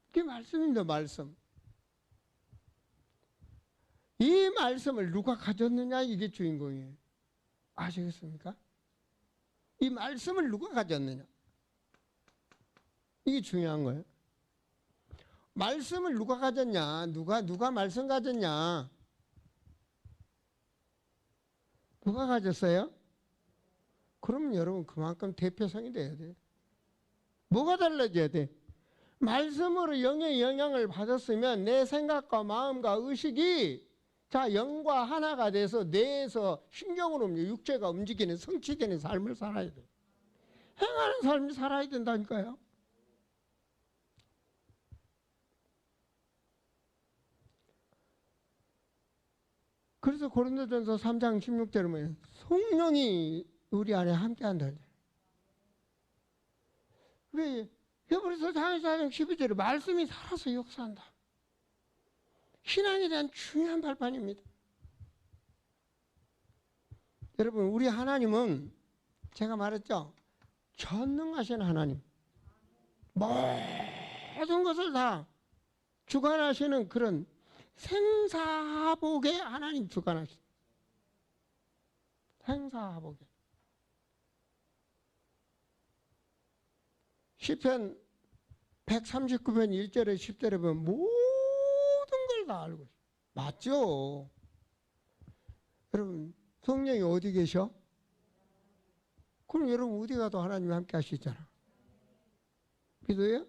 그게 말씀입니다. 말씀. 이 말씀을 누가 가졌느냐, 이게 주인공이에요. 아시겠습니까? 이 말씀을 누가 가졌느냐, 이게 중요한 거예요. 말씀을 누가 가졌냐, 누가 말씀 가졌냐, 누가 가졌어요? 그러면 여러분 그만큼 대표성이 돼야 돼요. 뭐가 달라져야 돼? 말씀으로 영의 영향을 받았으면 내 생각과 마음과 의식이 자 영과 하나가 돼서 뇌에서 신경으로 육체가 움직이는 성취되는 삶을 살아야 돼. 행하는 삶을 살아야 된다니까요. 그래서 고린도전서 3장 16절에 뭐예요? 성령이 우리 안에 함께한다. 왜? 히브리서 4장 12절에 말씀이 살아서 역사한다. 신앙에 대한 중요한 발판입니다. 여러분, 우리 하나님은 제가 말했죠. 전능하신 하나님. 모든 것을 다 주관하시는 그런 생사하복의 하나님 주관하시는. 생사하복의. 시편 139편 1절에 10절에 보면 모든 걸 다 알고 있어요. 맞죠? 여러분, 성령이 어디 계셔? 그럼 여러분 어디 가도 하나님이 함께 하시잖아. 믿어요?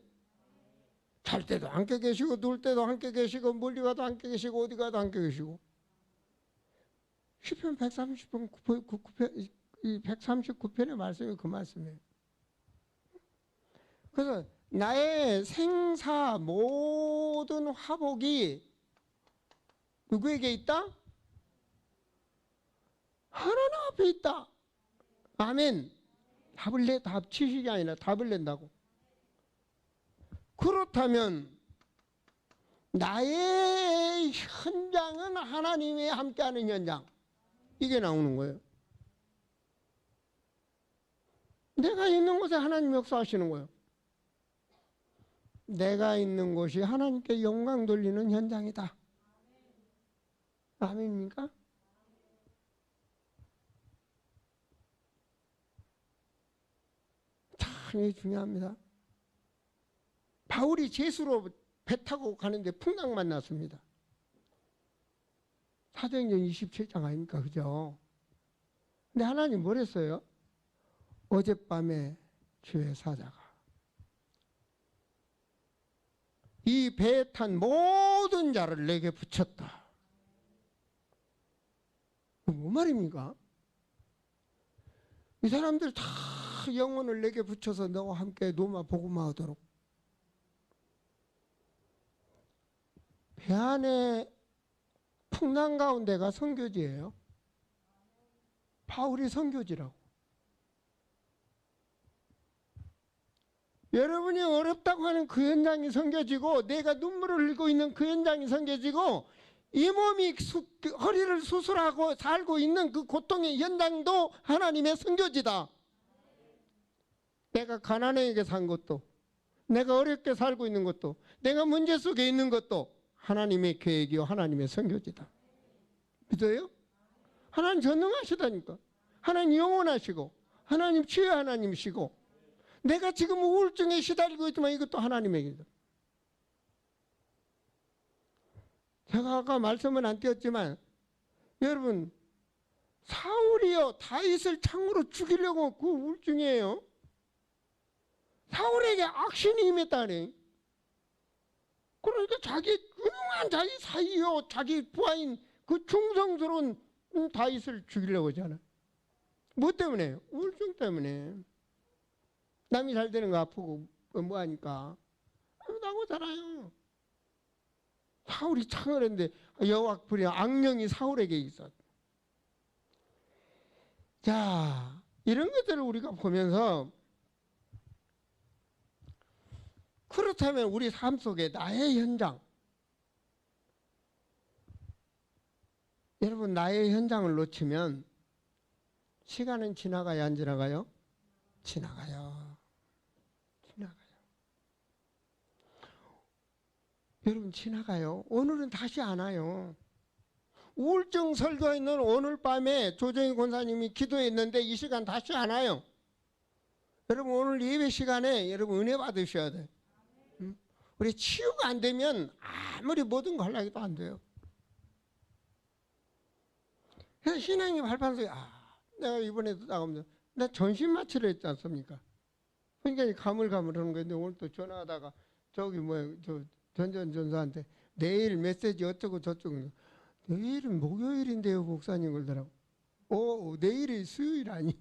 잘 때도 함께 계시고 놀 때도 함께 계시고 멀리 가도 함께 계시고 어디 가도 함께 계시고. 시편 130편 이 139편의 말씀이 그 말씀이에요. 그래서 나의 생사 모든 화복이 누구에게 있다? 하나님 앞에 있다. 아멘. 답을 내, 답 치식이 아니라 답을 낸다고. 그렇다면 나의 현장은 하나님이 함께하는 현장. 이게 나오는 거예요. 내가 있는 곳에 하나님 역사하시는 거예요. 내가 있는 곳이 하나님께 영광 돌리는 현장이다. 아멘입니까? 참 중요합니다. 바울이 제수로 배 타고 가는데 풍랑 만났습니다. 사도행전 27장 아닙니까? 그죠? 근데 하나님 뭘 했어요? 어젯밤에 주의 사자가 이 배에 탄 모든 자를 내게 붙였다. 뭔 말입니까? 이 사람들 다 영혼을 내게 붙여서 너와 함께 노마 복음화하도록. 배 안에 풍랑 가운데가 선교지예요. 바울이 선교지라고. 여러분이 어렵다고 하는 그 현장이 선교지고, 내가 눈물을 흘리고 있는 그 현장이 선교지고, 이 몸이 허리를 수술하고 살고 있는 그 고통의 현장도 하나님의 선교지다. 내가 가난하게 산 것도, 내가 어렵게 살고 있는 것도, 내가 문제 속에 있는 것도 하나님의 계획이요 하나님의 선교지다. 믿어요? 하나님 전능하시다니까. 하나님 영원하시고 하나님 치유 하나님이시고, 내가 지금 우울증에 시달리고 있지만 이것도 하나님의 길이다. 제가 아까 말씀은 안 드렸지만, 여러분, 사울이요 다윗을 창으로 죽이려고 그 우울증이에요. 사울에게 악신이 임했다네. 그러니까 자기 유능한 자기 사이요 자기 부하인 그 충성스러운 다윗을 죽이려고 하잖아. 뭐 때문에? 우울증 때문에. 남이 잘 되는 거 아프고 뭐 하니까 나고 살아요. 사울이 창을 했는데 여호와 불이 악령이 사울에게 있었. 자, 이런 것들을 우리가 보면서, 그렇다면 우리 삶 속에 나의 현장, 여러분 나의 현장을 놓치면 시간은 지나가요 안 지나가요? 지나가요. 여러분 지나가요. 오늘은 다시 안 와요. 우울증 설교있는 오늘 밤에 조정희 권사님이 기도했는데 이 시간 다시 안 와요. 여러분 오늘 예배 시간에 여러분 은혜 받으셔야 돼요. 우리 치유가 안 되면 아무리 모든 거 하려고 해도 안 돼요. 그래서 신앙의 발판소에 내가 이번에도 나가면서 나 전신 마취를 했지 않습니까? 그러니까 가물가물하는 건데, 오늘 또 전화하다가 저기 저 전전전사한테 내일 메시지 어쩌고 저쩌고, 내일은 목요일인데요 목사님 그러더라고. 내일이 수요일 아니야.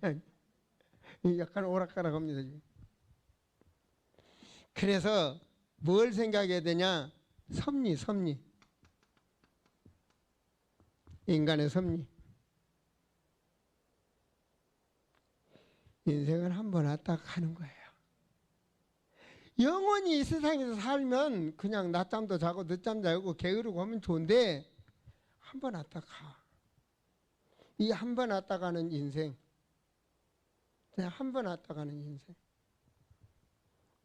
약간 오락가락합니다 지금. 그래서 뭘 생각해야 되냐? 섭리. 인간의 섭리. 인생은 한 번 왔다 가는 거예요. 영원히 이 세상에서 살면 그냥 낮잠도 자고 늦잠 자고 게으르고 하면 좋은데, 한 번 왔다 가. 이 한 번 왔다 가는 인생, 그냥 한 번 왔다 가는 인생.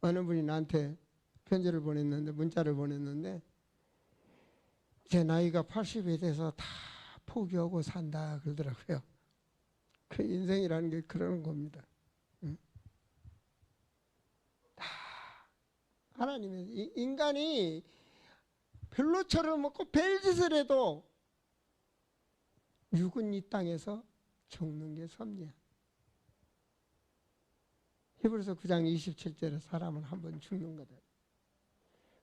어느 분이 나한테 편지를 보냈는데, 문자를 보냈는데, 제 나이가 80이 돼서 다 포기하고 산다 그러더라고요. 그 인생이라는 게 그런 겁니다. 하나님의 인간이 별로처럼 먹고 별짓을 해도 육은 이 땅에서 죽는 게 섭리야. 히브리서 9장 27절에 사람은 한 번 죽는 거다.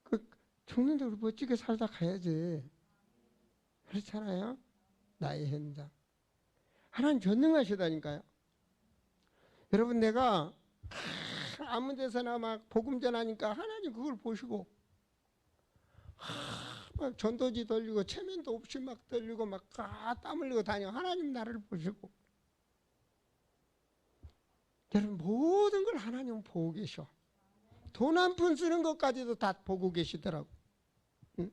그 죽는데 우리 멋지게 살다 가야지. 그렇잖아요. 나의 현장. 하나님 전능하시다니까요. 여러분 내가 아무 데서나 막 복음 전하니까 하나님 그걸 보시고 막 전도지 돌리고 체면도 없이 막 돌리고 막 땀 흘리고 다녀. 하나님 나를 보시고 여러분 모든 걸 하나님은 보고 계셔. 돈 한 푼 쓰는 것까지도 다 보고 계시더라고. 응?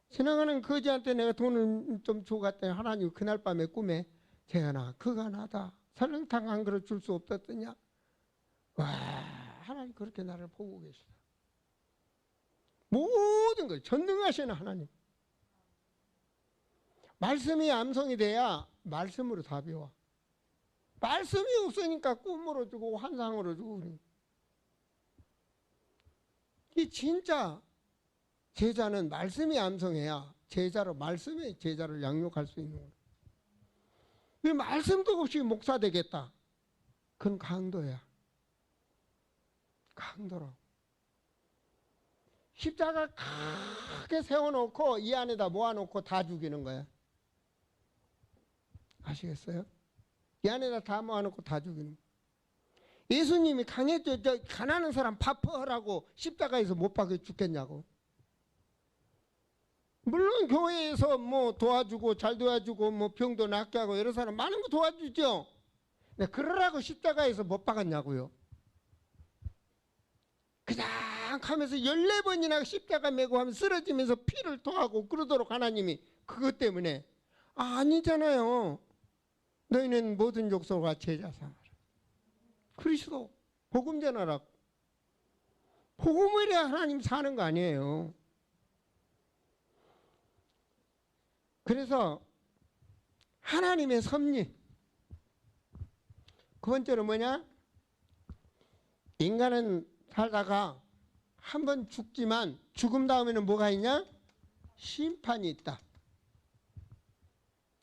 지나가는 거지한테 내가 돈을 좀 줘갔더니 하나님 그날 밤에 꿈에 재현아 그가 나다 설렁탕 한 그릇 줄 수 없었더냐. 와 하나님 그렇게 나를 보고 계시다. 모든 걸 전능하시는 하나님. 말씀이 암송이 돼야 말씀으로 답이 와. 말씀이 없으니까 꿈으로 주고 환상으로 주고. 이 진짜 제자는 말씀이 암송해야 제자로 말씀의 제자를 양육할 수 있는 거예요. 이 말씀도 없이 목사 되겠다. 그건 강도야. 강도라고. 십자가 크게 세워놓고 이 안에다 모아놓고 다 죽이는 거야. 아시겠어요? 이 안에다 다 모아놓고 다 죽이는 거야. 예수님이 강했죠. 저 가난한 사람 밥퍼라고 십자가에서 못 박혀 죽겠냐고. 물론 교회에서 뭐 도와주고 잘 도와주고 뭐 병도 낫게 하고 여러 사람 많은 거 도와주죠. 근데 그러라고 십자가에서 못 박았냐고요. 그냥 하면서 14번이나 십자가 메고 하면 쓰러지면서 피를 토하고 그러도록 하나님이 그것 때문에 아니잖아요. 너희는 모든 족속과 제자 삼아라. 그리스도 복음 전하라고. 복음을 해야 하나님 사는 거 아니에요. 그래서 하나님의 섭리. 그 번째로 뭐냐? 인간은 살다가 한 번 죽지만 죽음 다음에는 뭐가 있냐? 심판이 있다.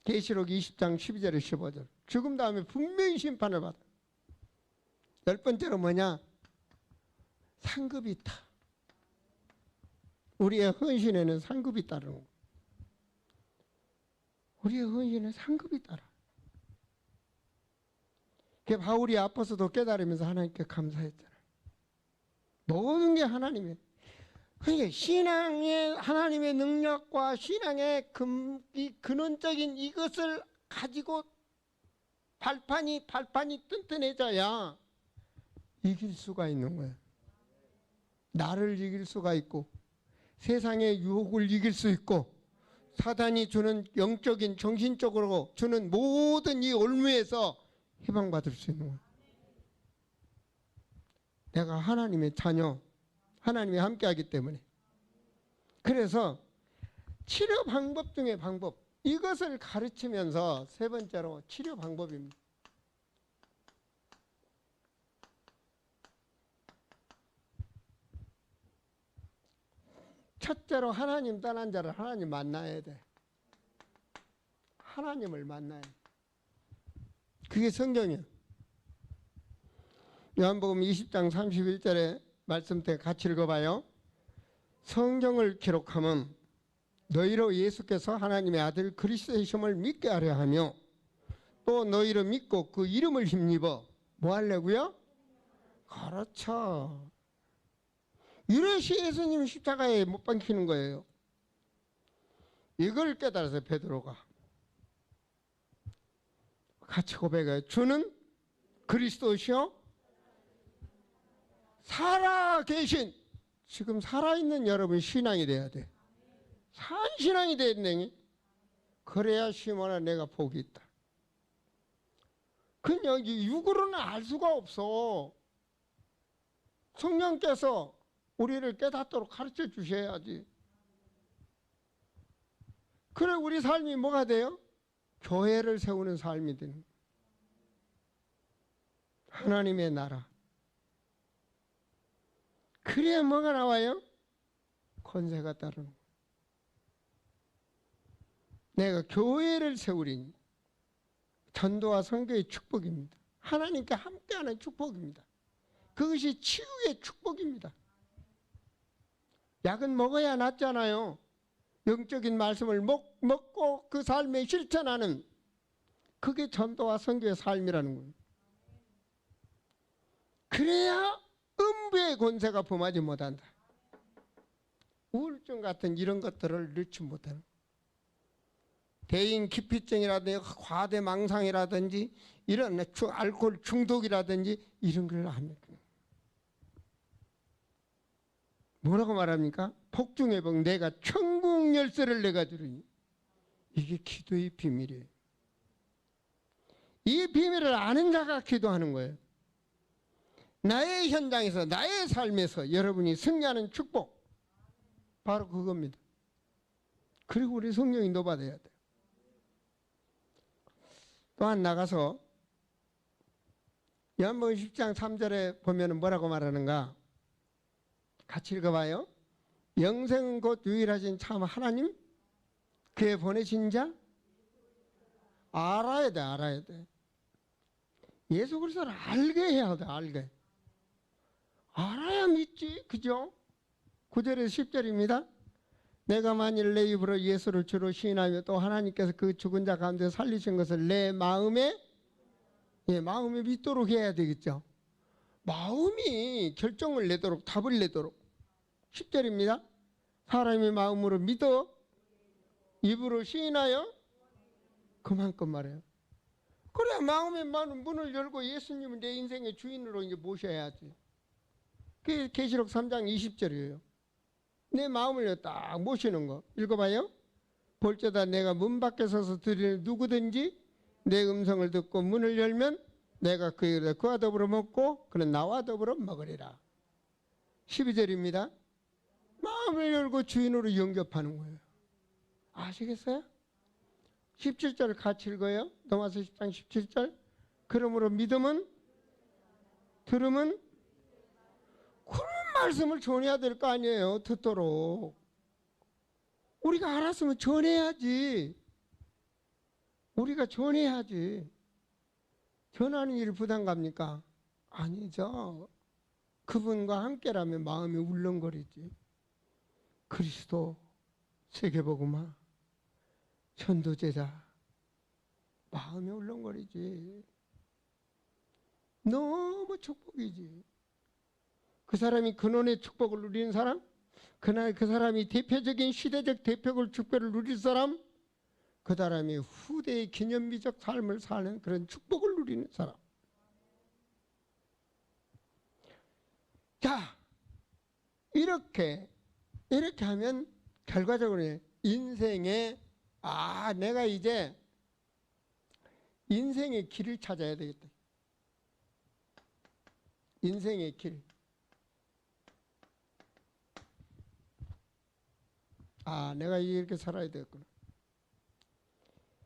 계시록 20장 12절에 15절. 죽음 다음에 분명히 심판을 받아. 10번째로 뭐냐? 상급이 있다. 우리의 헌신에는 상급이 따르는 거. 우리의 헌신은 상급이 따라. 그 바울이 아파서도 깨달으면서 하나님께 감사했잖아요. 모든 게 하나님의. 그러니까 신앙의 하나님의 능력과 신앙의 이 근원적인 이것을 가지고 발판이 튼튼해져야 이길 수가 있는 거예요. 나를 이길 수가 있고 세상의 유혹을 이길 수 있고 사단이 주는 영적인 정신적으로 주는 모든 이 올무에서 해방받을 수 있는 거예요. 내가 하나님의 자녀, 하나님이 함께하기 때문에. 그래서 치료 방법 중에 방법, 이것을 가르치면서 세 번째로 치료 방법입니다. 첫째로 하나님 떠난 자를 하나님 만나야 돼. 하나님을 만나야 돼. 그게 성경이야. 요한복음 20장 31절에 말씀 때 같이 읽어봐요. 성경을 기록하면 너희로 예수께서 하나님의 아들 그리스도이심을 믿게 하려 하며 또 너희로 믿고 그 이름을 힘입어 뭐 하려고요? 그렇죠. 이것이 예수님 십자가에 못 박히는 거예요. 이걸 깨달아서 베드로가 같이 고백해요. 주는 그리스도시요 살아계신, 지금 살아있는 여러분 신앙이 돼야 돼. 산 신앙이 돼야 되니 그래야 시몬아 내가 복이 있다. 그냥 육으로는 알 수가 없어. 성령께서 우리를 깨닫도록 가르쳐 주셔야지. 그래 우리 삶이 뭐가 돼요? 교회를 세우는 삶이 되는 거예요. 하나님의 나라. 그래야 뭐가 나와요? 권세가 따르는 거예요. 내가 교회를 세우리니 전도와 선교의 축복입니다. 하나님께 함께하는 축복입니다. 그것이 치유의 축복입니다. 약은 먹어야 낫잖아요. 영적인 말씀을 먹고 그 삶에 실천하는 그게 전도와 선교의 삶이라는 거예요. 그래야 음부의 권세가 범하지 못한다. 우울증 같은 이런 것들을 넣지 못하는, 대인 기피증이라든지 과대망상이라든지 이런 알코올 중독이라든지 이런 걸 안 느끼는. 뭐라고 말합니까? 복중의 복, 내가 천국 열쇠를 내가 주리니. 이게 기도의 비밀이에요. 이 비밀을 아는 자가 기도하는 거예요. 나의 현장에서, 나의 삶에서 여러분이 승리하는 축복, 바로 그겁니다. 그리고 우리 성령이 노받아야 돼요. 또한 나가서 요한복음 10장 3절에 보면 뭐라고 말하는가? 같이 읽어봐요. 영생은 곧 유일하신 참 하나님, 그의 보내신 자. 알아야 돼, 알아야 돼. 예수 그리스도를 알게 해야 돼, 알게. 알아야 믿지, 그죠? 9절에서 10절입니다. 내가 만일 내 입으로 예수를 주로 시인하며 또 하나님께서 그 죽은 자 가운데 살리신 것을 내 마음에, 마음에 믿도록 해야 되겠죠. 마음이 결정을 내도록, 답을 내도록. 10절입니다. 사람이 마음으로 믿어 입으로 시인하여 그만큼 말해요. 그래야 마음의 문을 열고 예수님을 내 인생의 주인으로 이제 모셔야지. 그게 계시록 3장 20절이에요. 내 마음을 딱 모시는 거. 읽어봐요. 볼지어다 내가 문 밖에 서서 들으는 누구든지 내 음성을 듣고 문을 열면 내가 그와 더불어 먹고 그는 나와 더불어 먹으리라. 12절입니다. 마음을 열고 주인으로 영접하는 거예요. 아시겠어요? 17절 같이 읽어요. 로마서 10장 17절. 그러므로 믿음은, 들음은, 그런 말씀을 전해야 될 거 아니에요. 듣도록. 우리가 알았으면 전해야지. 우리가 전해야지. 전하는 일이 부담 갑니까? 아니죠. 그분과 함께라면 마음이 울렁거리지. 그리스도, 세계복음화, 전도제자, 마음이 울렁거리지. 너무 축복이지. 그 사람이 근원의 축복을 누리는 사람, 그날 그 사람이 대표적인 시대적 대표적 축복을 누릴 사람, 그 사람이 후대의 기념비적 삶을 사는 그런 축복을 누리는 사람. 자, 이렇게 하면 결과적으로 인생의, 내가 이제 인생의 길을 찾아야 되겠다. 인생의 길. 내가 이렇게 살아야 되겠구나.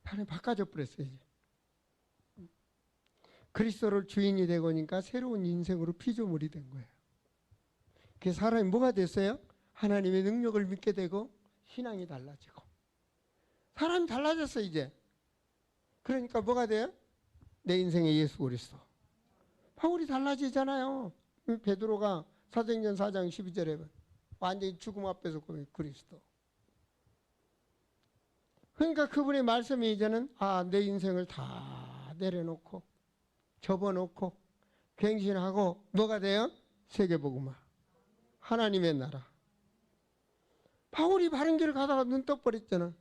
하나님 바꿔줘 버렸어요. 이제. 그리스도를 주인이 되고 니까 새로운 인생으로 피조물이 된 거예요. 그 사람이 뭐가 됐어요? 하나님의 능력을 믿게 되고 신앙이 달라지고. 사람이 달라졌어 이제. 그러니까 뭐가 돼요? 내 인생의 예수 그리스도. 바울이 달라지잖아요. 베드로가 사도행전 4장 12절에 완전히 죽음 앞에서 그리스도. 그러니까 그분의 말씀이 이제는 내 인생을 다 내려놓고 접어놓고 갱신하고 뭐가 돼요? 세계복음화. 하나님의 나라. 바울이 바른 길을 가다가 눈 떠버렸잖아.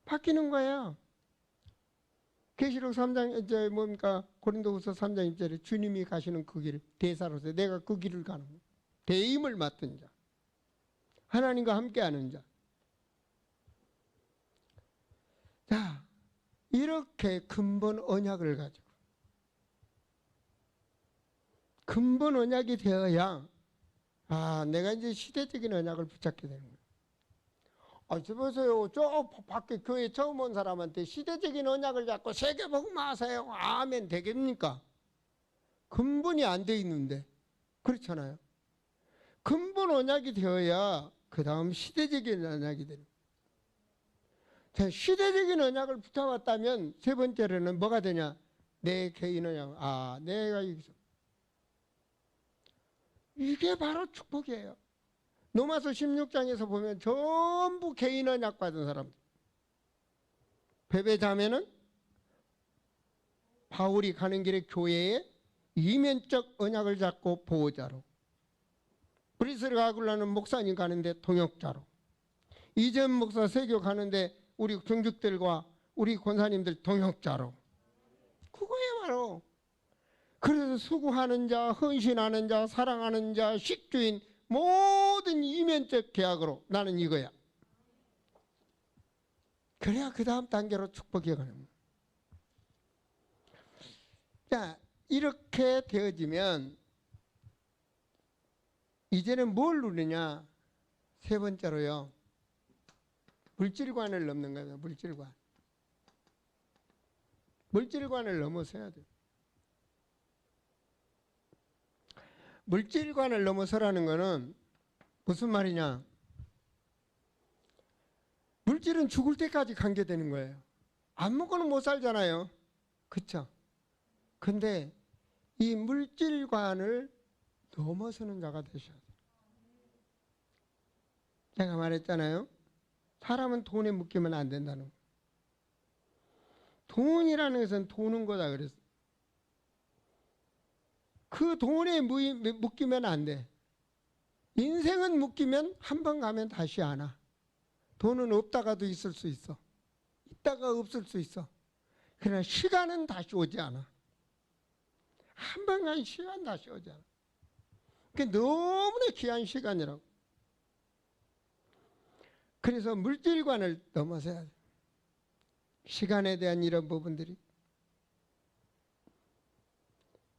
바뀌는 거예요. 계시록 3장 이제 뭡니까? 고린도후서 3장 1절에 주님이 가시는 그 길, 대사로서 내가 그 길을 가는 거예요. 대임을 맡은 자, 하나님과 함께하는 자. 자, 이렇게 근본 언약을 가지고 근본 언약이 되어야 내가 이제 시대적인 언약을 붙잡게 되는 거예요. 저 보세요. 저 밖에 교회 처음 온 사람한테 시대적인 언약을 잡고 세계복음화하세요. 아멘 되겠습니까? 근본이 안 돼 있는데. 그렇잖아요. 근본 언약이 되어야 그 다음 시대적인 언약이 되는 거예요. 자, 시대적인 언약을 붙여왔다면 세 번째로는 뭐가 되냐? 내 개인 언약. 내가 여기서. 이게 바로 축복이에요. 로마서 16장에서 보면 전부 개인 언약 받은 사람들. 베베자매는 바울이 가는 길에 교회에 이면적 언약을 잡고 보호자로, 브리스를 가꾸려는 목사님 가는데 동역자로, 이재현 목사 세교 가는데 우리 경직들과 우리 권사님들 동역자로. 그거야 바로. 그래서 수고하는 자, 헌신하는 자, 사랑하는 자, 식주인 모든 이면적 계약으로 나는 이거야. 그래야 그 다음 단계로 축복이 가는 거야. 자, 이렇게 되어지면 이제는 뭘 누리냐? 세 번째로요, 물질관을 넘는 거예요. 물질관. 물질관을 넘어서야 돼요. 물질관을 넘어서라는 거는 무슨 말이냐? 물질은 죽을 때까지 관계되는 거예요. 안 먹고는 못 살잖아요. 그렇죠? 근데 이 물질관을 넘어서는 자가 되셔야 돼요. 제가 말했잖아요. 사람은 돈에 묶이면 안 된다는 거. 돈이라는 것은 도는 거다 그랬어요. 그 돈에 묶이면 안 돼. 인생은 묶이면 한 번 가면 다시 안 와. 돈은 없다가도 있을 수 있어. 있다가 없을 수 있어. 그러나 시간은 다시 오지 않아. 한 번 간 시간 다시 오지 않아. 그게 너무나 귀한 시간이라고. 그래서 물질관을 넘어서야 돼. 시간에 대한 이런 부분들이.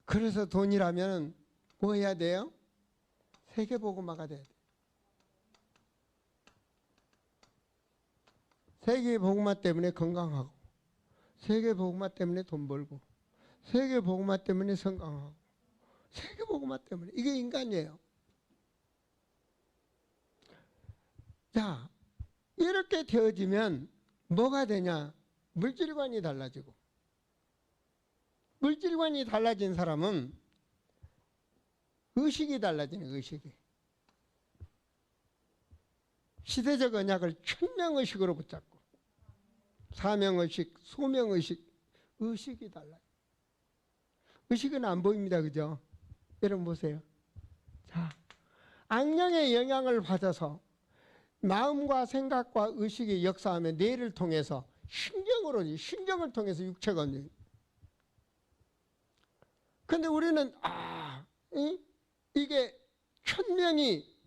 그래서 돈이라면 뭐 해야 돼요? 세계복음화가 돼야 돼. 세계복음화 때문에 건강하고, 세계복음화 때문에 돈 벌고, 세계복음화 때문에 성강하고, 세계복음화 때문에. 이게 인간이에요. 자, 이렇게 되어지면 뭐가 되냐? 물질관이 달라지고, 물질관이 달라진 사람은 의식이 달라지는, 의식이. 시대적 언약을 천명의식으로 붙잡고, 사명의식, 소명의식, 의식이 달라요. 의식은 안 보입니다. 그죠? 여러분 보세요. 자, 악령의 영향을 받아서 마음과 생각과 의식이 역사하며 뇌를 통해서 신경을 통해서 육체가 움직여요. 근데 우리는 이게 천명이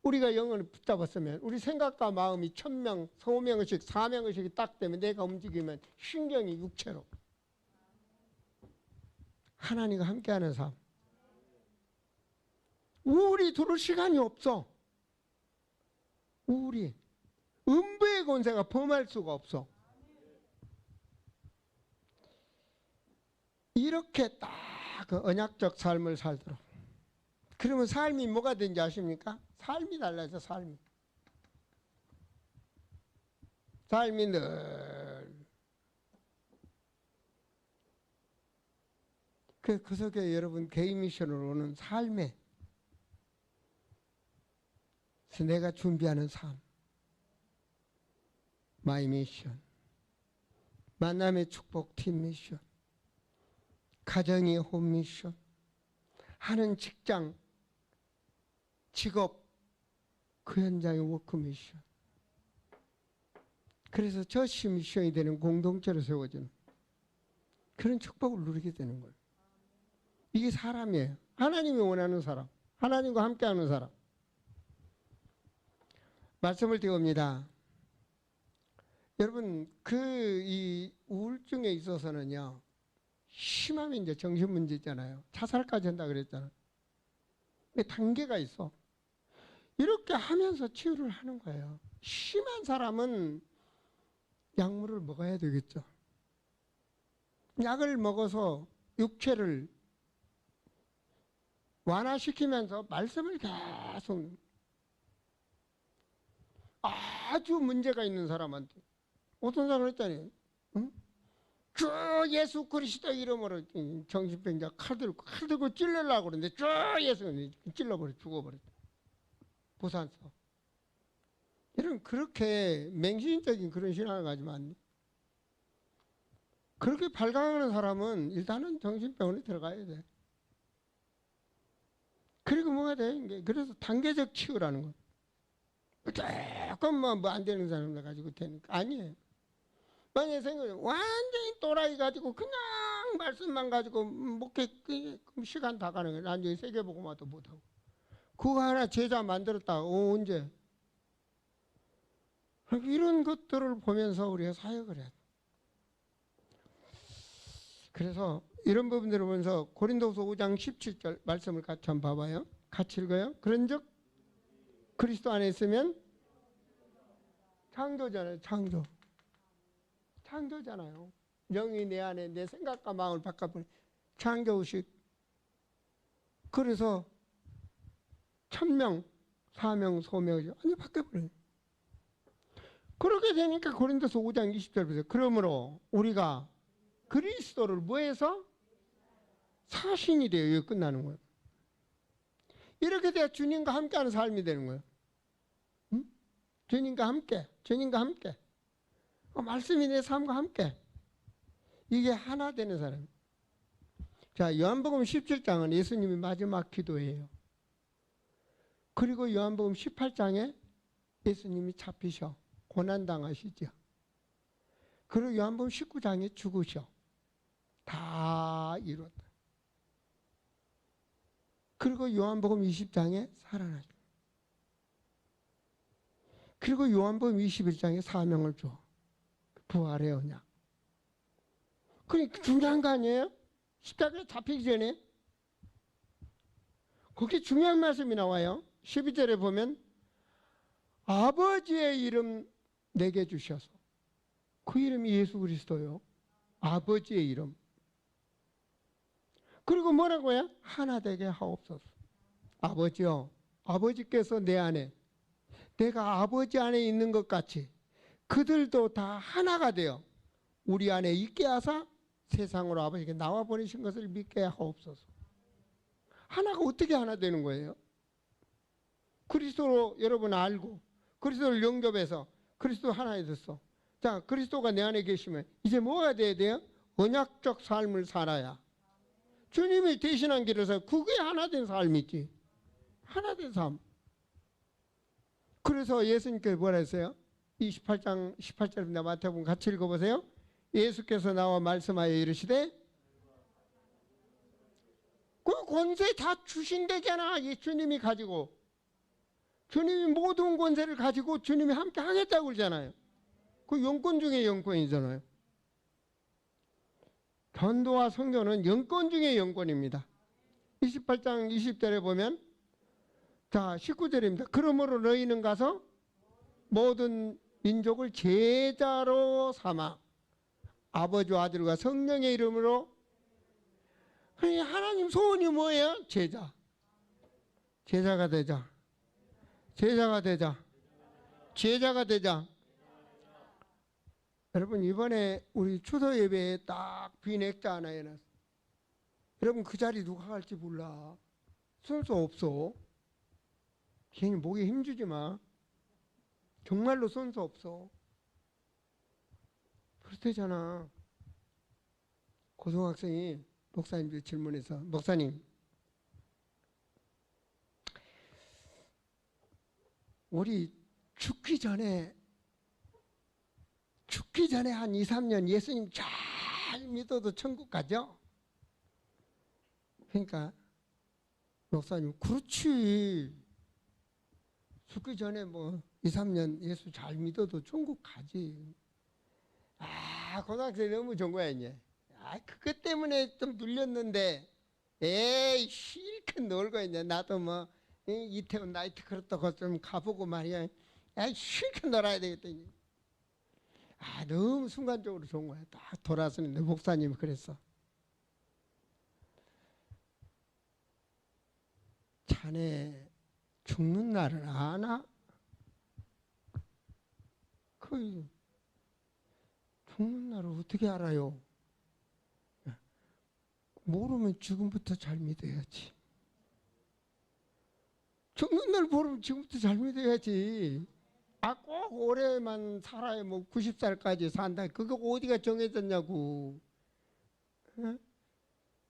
우리가 영을 붙잡았으면 우리 생각과 마음이 천명, 소명의식, 사명의식이 딱 되면 내가 움직이면 신경이 육체로 하나님과 함께하는 삶. 우울이 들을 시간이 없어. 우울이. 음부의 권세가 범할 수가 없어. 이렇게 딱 그 언약적 삶을 살도록. 그러면 삶이 뭐가 된지 아십니까? 삶이 달라져, 삶이. 삶이 늘. 그 속에 여러분 개인 미션으로 오는 삶에 내가 준비하는 삶. 마이 미션. 만남의 축복 팀 미션. 가정의 홈 미션. 하는 직장, 직업, 그 현장의 워크 미션. 그래서 저시 미션이 되는 공동체로 세워지는 그런 축복을 누리게 되는 거예요. 이게 사람이에요. 하나님이 원하는 사람, 하나님과 함께하는 사람. 말씀을 드립니다. 여러분, 이 우울증에 있어서는요, 심하면 이제 정신문제 있잖아요. 자살까지 한다 그랬잖아요. 근데 단계가 있어. 이렇게 하면서 치유를 하는 거예요. 심한 사람은 약물을 먹어야 되겠죠. 약을 먹어서 육체를 완화시키면서 말씀을 계속 아주 문제가 있는 사람한테 어떤 사람을 했잖아요. 응? 주 예수 그리스도 이름으로 정신병자 칼 들고 찔러려고 그러는데 주 예수 찔러버려 죽어버렸어. 부산서. 이런 그렇게 맹신적인 그런 신앙을 가지면 안 돼. 그렇게 발광하는 사람은 일단은 정신병원에 들어가야 돼. 그리고 뭐가 돼? 그래서 단계적 치유라는 거예요. 조금만 뭐 안 되는 사람들 가지고 되니까 아니에요. 만약에 생각해 완전히 또라이 가지고 그냥 말씀만 가지고 목회 그럼 시간 다 가는 거예요. 나중에 세계복음화도 못하고. 그거 하나 제자 만들었다. 언제? 이런 것들을 보면서 우리가 사역을 해야 돼. 그래서 이런 부분들을 보면서 고린도서 5장 17절 말씀을 같이 한번 봐봐요. 같이 읽어요. 그런즉 그리스도 안에 있으면 창조잖아요. 창조잖아요. 영이 내 안에 내 생각과 마음을 바꿔버린 창조의식. 그래서 천명, 사명, 소명이 완전히 바뀌어버려요. 그렇게 되니까 고린도서 5장 20절 보세요. 그러므로 우리가 그리스도를 뭐해서? 사신이 돼요. 이거 끝나는 거예요. 이렇게 돼야 주님과 함께하는 삶이 되는 거예요. 응? 주님과 함께. 말씀이 내 삶과 함께. 이게 하나 되는 사람. 자, 요한복음 17장은 예수님이 마지막 기도예요. 그리고 요한복음 18장에 예수님이 잡히셔. 고난당하시죠. 그리고 요한복음 19장에 죽으셔. 다 이뤘다. 그리고 요한복음 20장에 살아나죠. 그리고 요한복음 21장에 사명을 줘. 부활의 언약. 그러니까 중요한 거 아니에요? 십자가에 잡히기 전에. 거기 중요한 말씀이 나와요. 12절에 보면 아버지의 이름 내게 주셔서. 그 이름이 예수 그리스도요. 아버지의 이름. 그리고 뭐라고요? 하나 되게 하옵소서. 아버지요. 아버지께서 내 안에 내가 아버지 안에 있는 것 같이 그들도 다 하나가 되어 우리 안에 있게 하사 세상으로 아버지께 나와 보내신 것을 믿게 하옵소서. 하나가 어떻게 하나 되는 거예요? 그리스도로 여러분 알고 그리스도를 영접해서 그리스도 하나에 됐어. 자, 그리스도가 내 안에 계시면 이제 뭐가 돼야 돼요? 언약적 삶을 살아야. 주님이 대신한 길에서 그게 하나 된 삶이지. 하나 된 삶. 그래서 예수님께서 뭐라 했어요? 28장 18절입니다. 마태복음 같이 읽어보세요. 예수께서 나와 말씀하여 이르시되 그 권세 다 주신대잖아. 주님이 가지고. 주님이 모든 권세를 가지고 주님이 함께 하겠다고 그러잖아요. 그 영권 중에 영권이잖아요. 전도와 선교는 영권 중에 영권입니다. 28장 20절에 보면 자 19절입니다. 그러므로 너희는 가서 모든 민족을 제자로 삼아 아버지와 아들과 성령의 이름으로. 하나님 소원이 뭐예요? 제자가 되자. 여러분 이번에 우리 추도 예배에 딱 비넥자 하나 해놨어. 여러분 그 자리 누가 갈지 몰라. 순서 없어. 괜히 목에 힘주지 마. 정말로 순서 없어. 그렇대잖아. 고등학생이 목사님들 질문해서 목사님 우리 죽기 전에 한 2, 3년 예수님 잘 믿어도 천국 가죠? 그러니까 목사님 그렇지. 죽기 전에 뭐 2, 3년 예수 잘 믿어도 천국 가지. 고등학생이 너무 좋은 거야 이제. 그것 때문에 좀 눌렸는데 에이 실컷 놀고 이제 나도 뭐 이태원 나이트 클럽도 좀 가보고 말이야. 실컷 놀아야 되겠다 이제. 너무 순간적으로 좋은 거야. 딱 돌아서는데 목사님이 그랬어. 자네 죽는 날을 아나? 그 죽는 날을 어떻게 알아요? 모르면 지금부터 잘 믿어야지. 죽는 날 모르면 지금부터 잘 믿어야지. 꼭 오래만 살아야 뭐 90살까지 산다. 그거 어디가 정해졌냐고.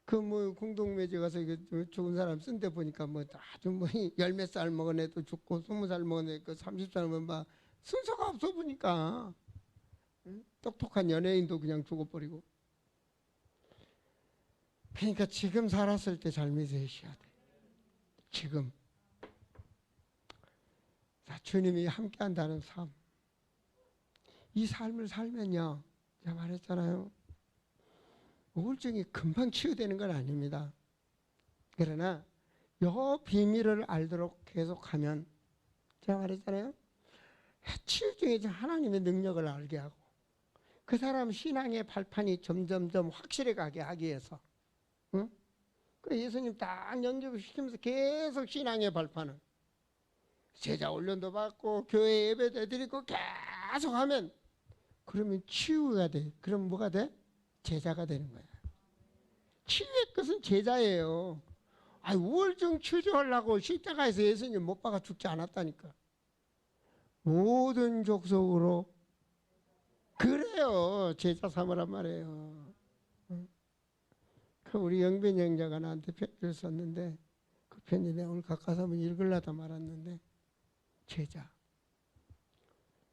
그 그 뭐 공동묘지 가서 그 죽은 사람 쓴 데 보니까 뭐 아주 뭐 10몇 살 먹은 애도 죽고 20살 먹은 애도 30살 먹은 막 순서가 없어 보니까 응? 똑똑한 연예인도 그냥 죽어버리고. 그러니까 지금 살았을 때 잘 믿으셔야 돼. 지금. 자, 주님이 함께한다는 삶. 이 삶을 살면요, 제가 말했잖아요. 우울증이 금방 치유되는 건 아닙니다. 그러나 요 비밀을 알도록 계속하면, 제가 말했잖아요. 치유 중에 하나님의 능력을 알게 하고 그 사람 신앙의 발판이 점점점 확실해 가게 하기 위해서, 응? 그 예수님 딱 연결시키면서 계속 신앙의 발판을 제자 훈련도 받고 교회 예배도 드리고 계속 하면, 그러면 치유가 돼. 그럼 뭐가 돼? 제자가 되는 거야. 치유의 끝은 제자예요. 아, 우울증 치료하려고 십자가에서 예수님 못 박아 죽지 않았다니까. 모든 족속으로 그래요. 제자 삼으란 말이에요. 그 우리 영빈 형제가 나한테 편지를 썼는데, 그 편지 내가 오늘 가까이서 한번 읽으려다 말았는데, 제자.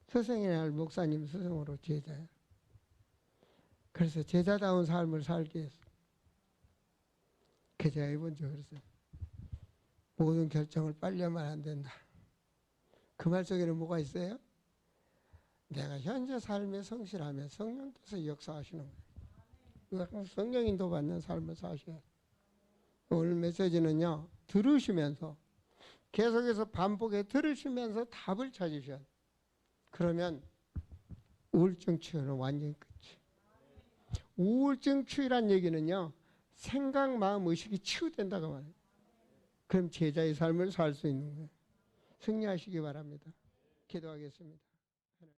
스승의 날 목사님 스승으로 제자야. 그래서 제자다운 삶을 살기 위해서 그 제가 이번 주에 그랬어요. 모든 결정을 빨리 하면 안 된다. 그 말 속에는 뭐가 있어요? 내가 현재 삶에 성실하면 성령께서 역사하시는 거예요. 성령 인도받는 삶을 사셔야 돼요. 오늘 메시지는요, 들으시면서 계속해서 반복해 들으시면서 답을 찾으셔야 돼요. 그러면 우울증 치유는 완전히 끝이에요. 우울증 치유란 얘기는요, 생각, 마음, 의식이 치유된다고 말해요. 그럼 제자의 삶을 살 수 있는 거예요. 승리하시기 바랍니다. 기도하겠습니다.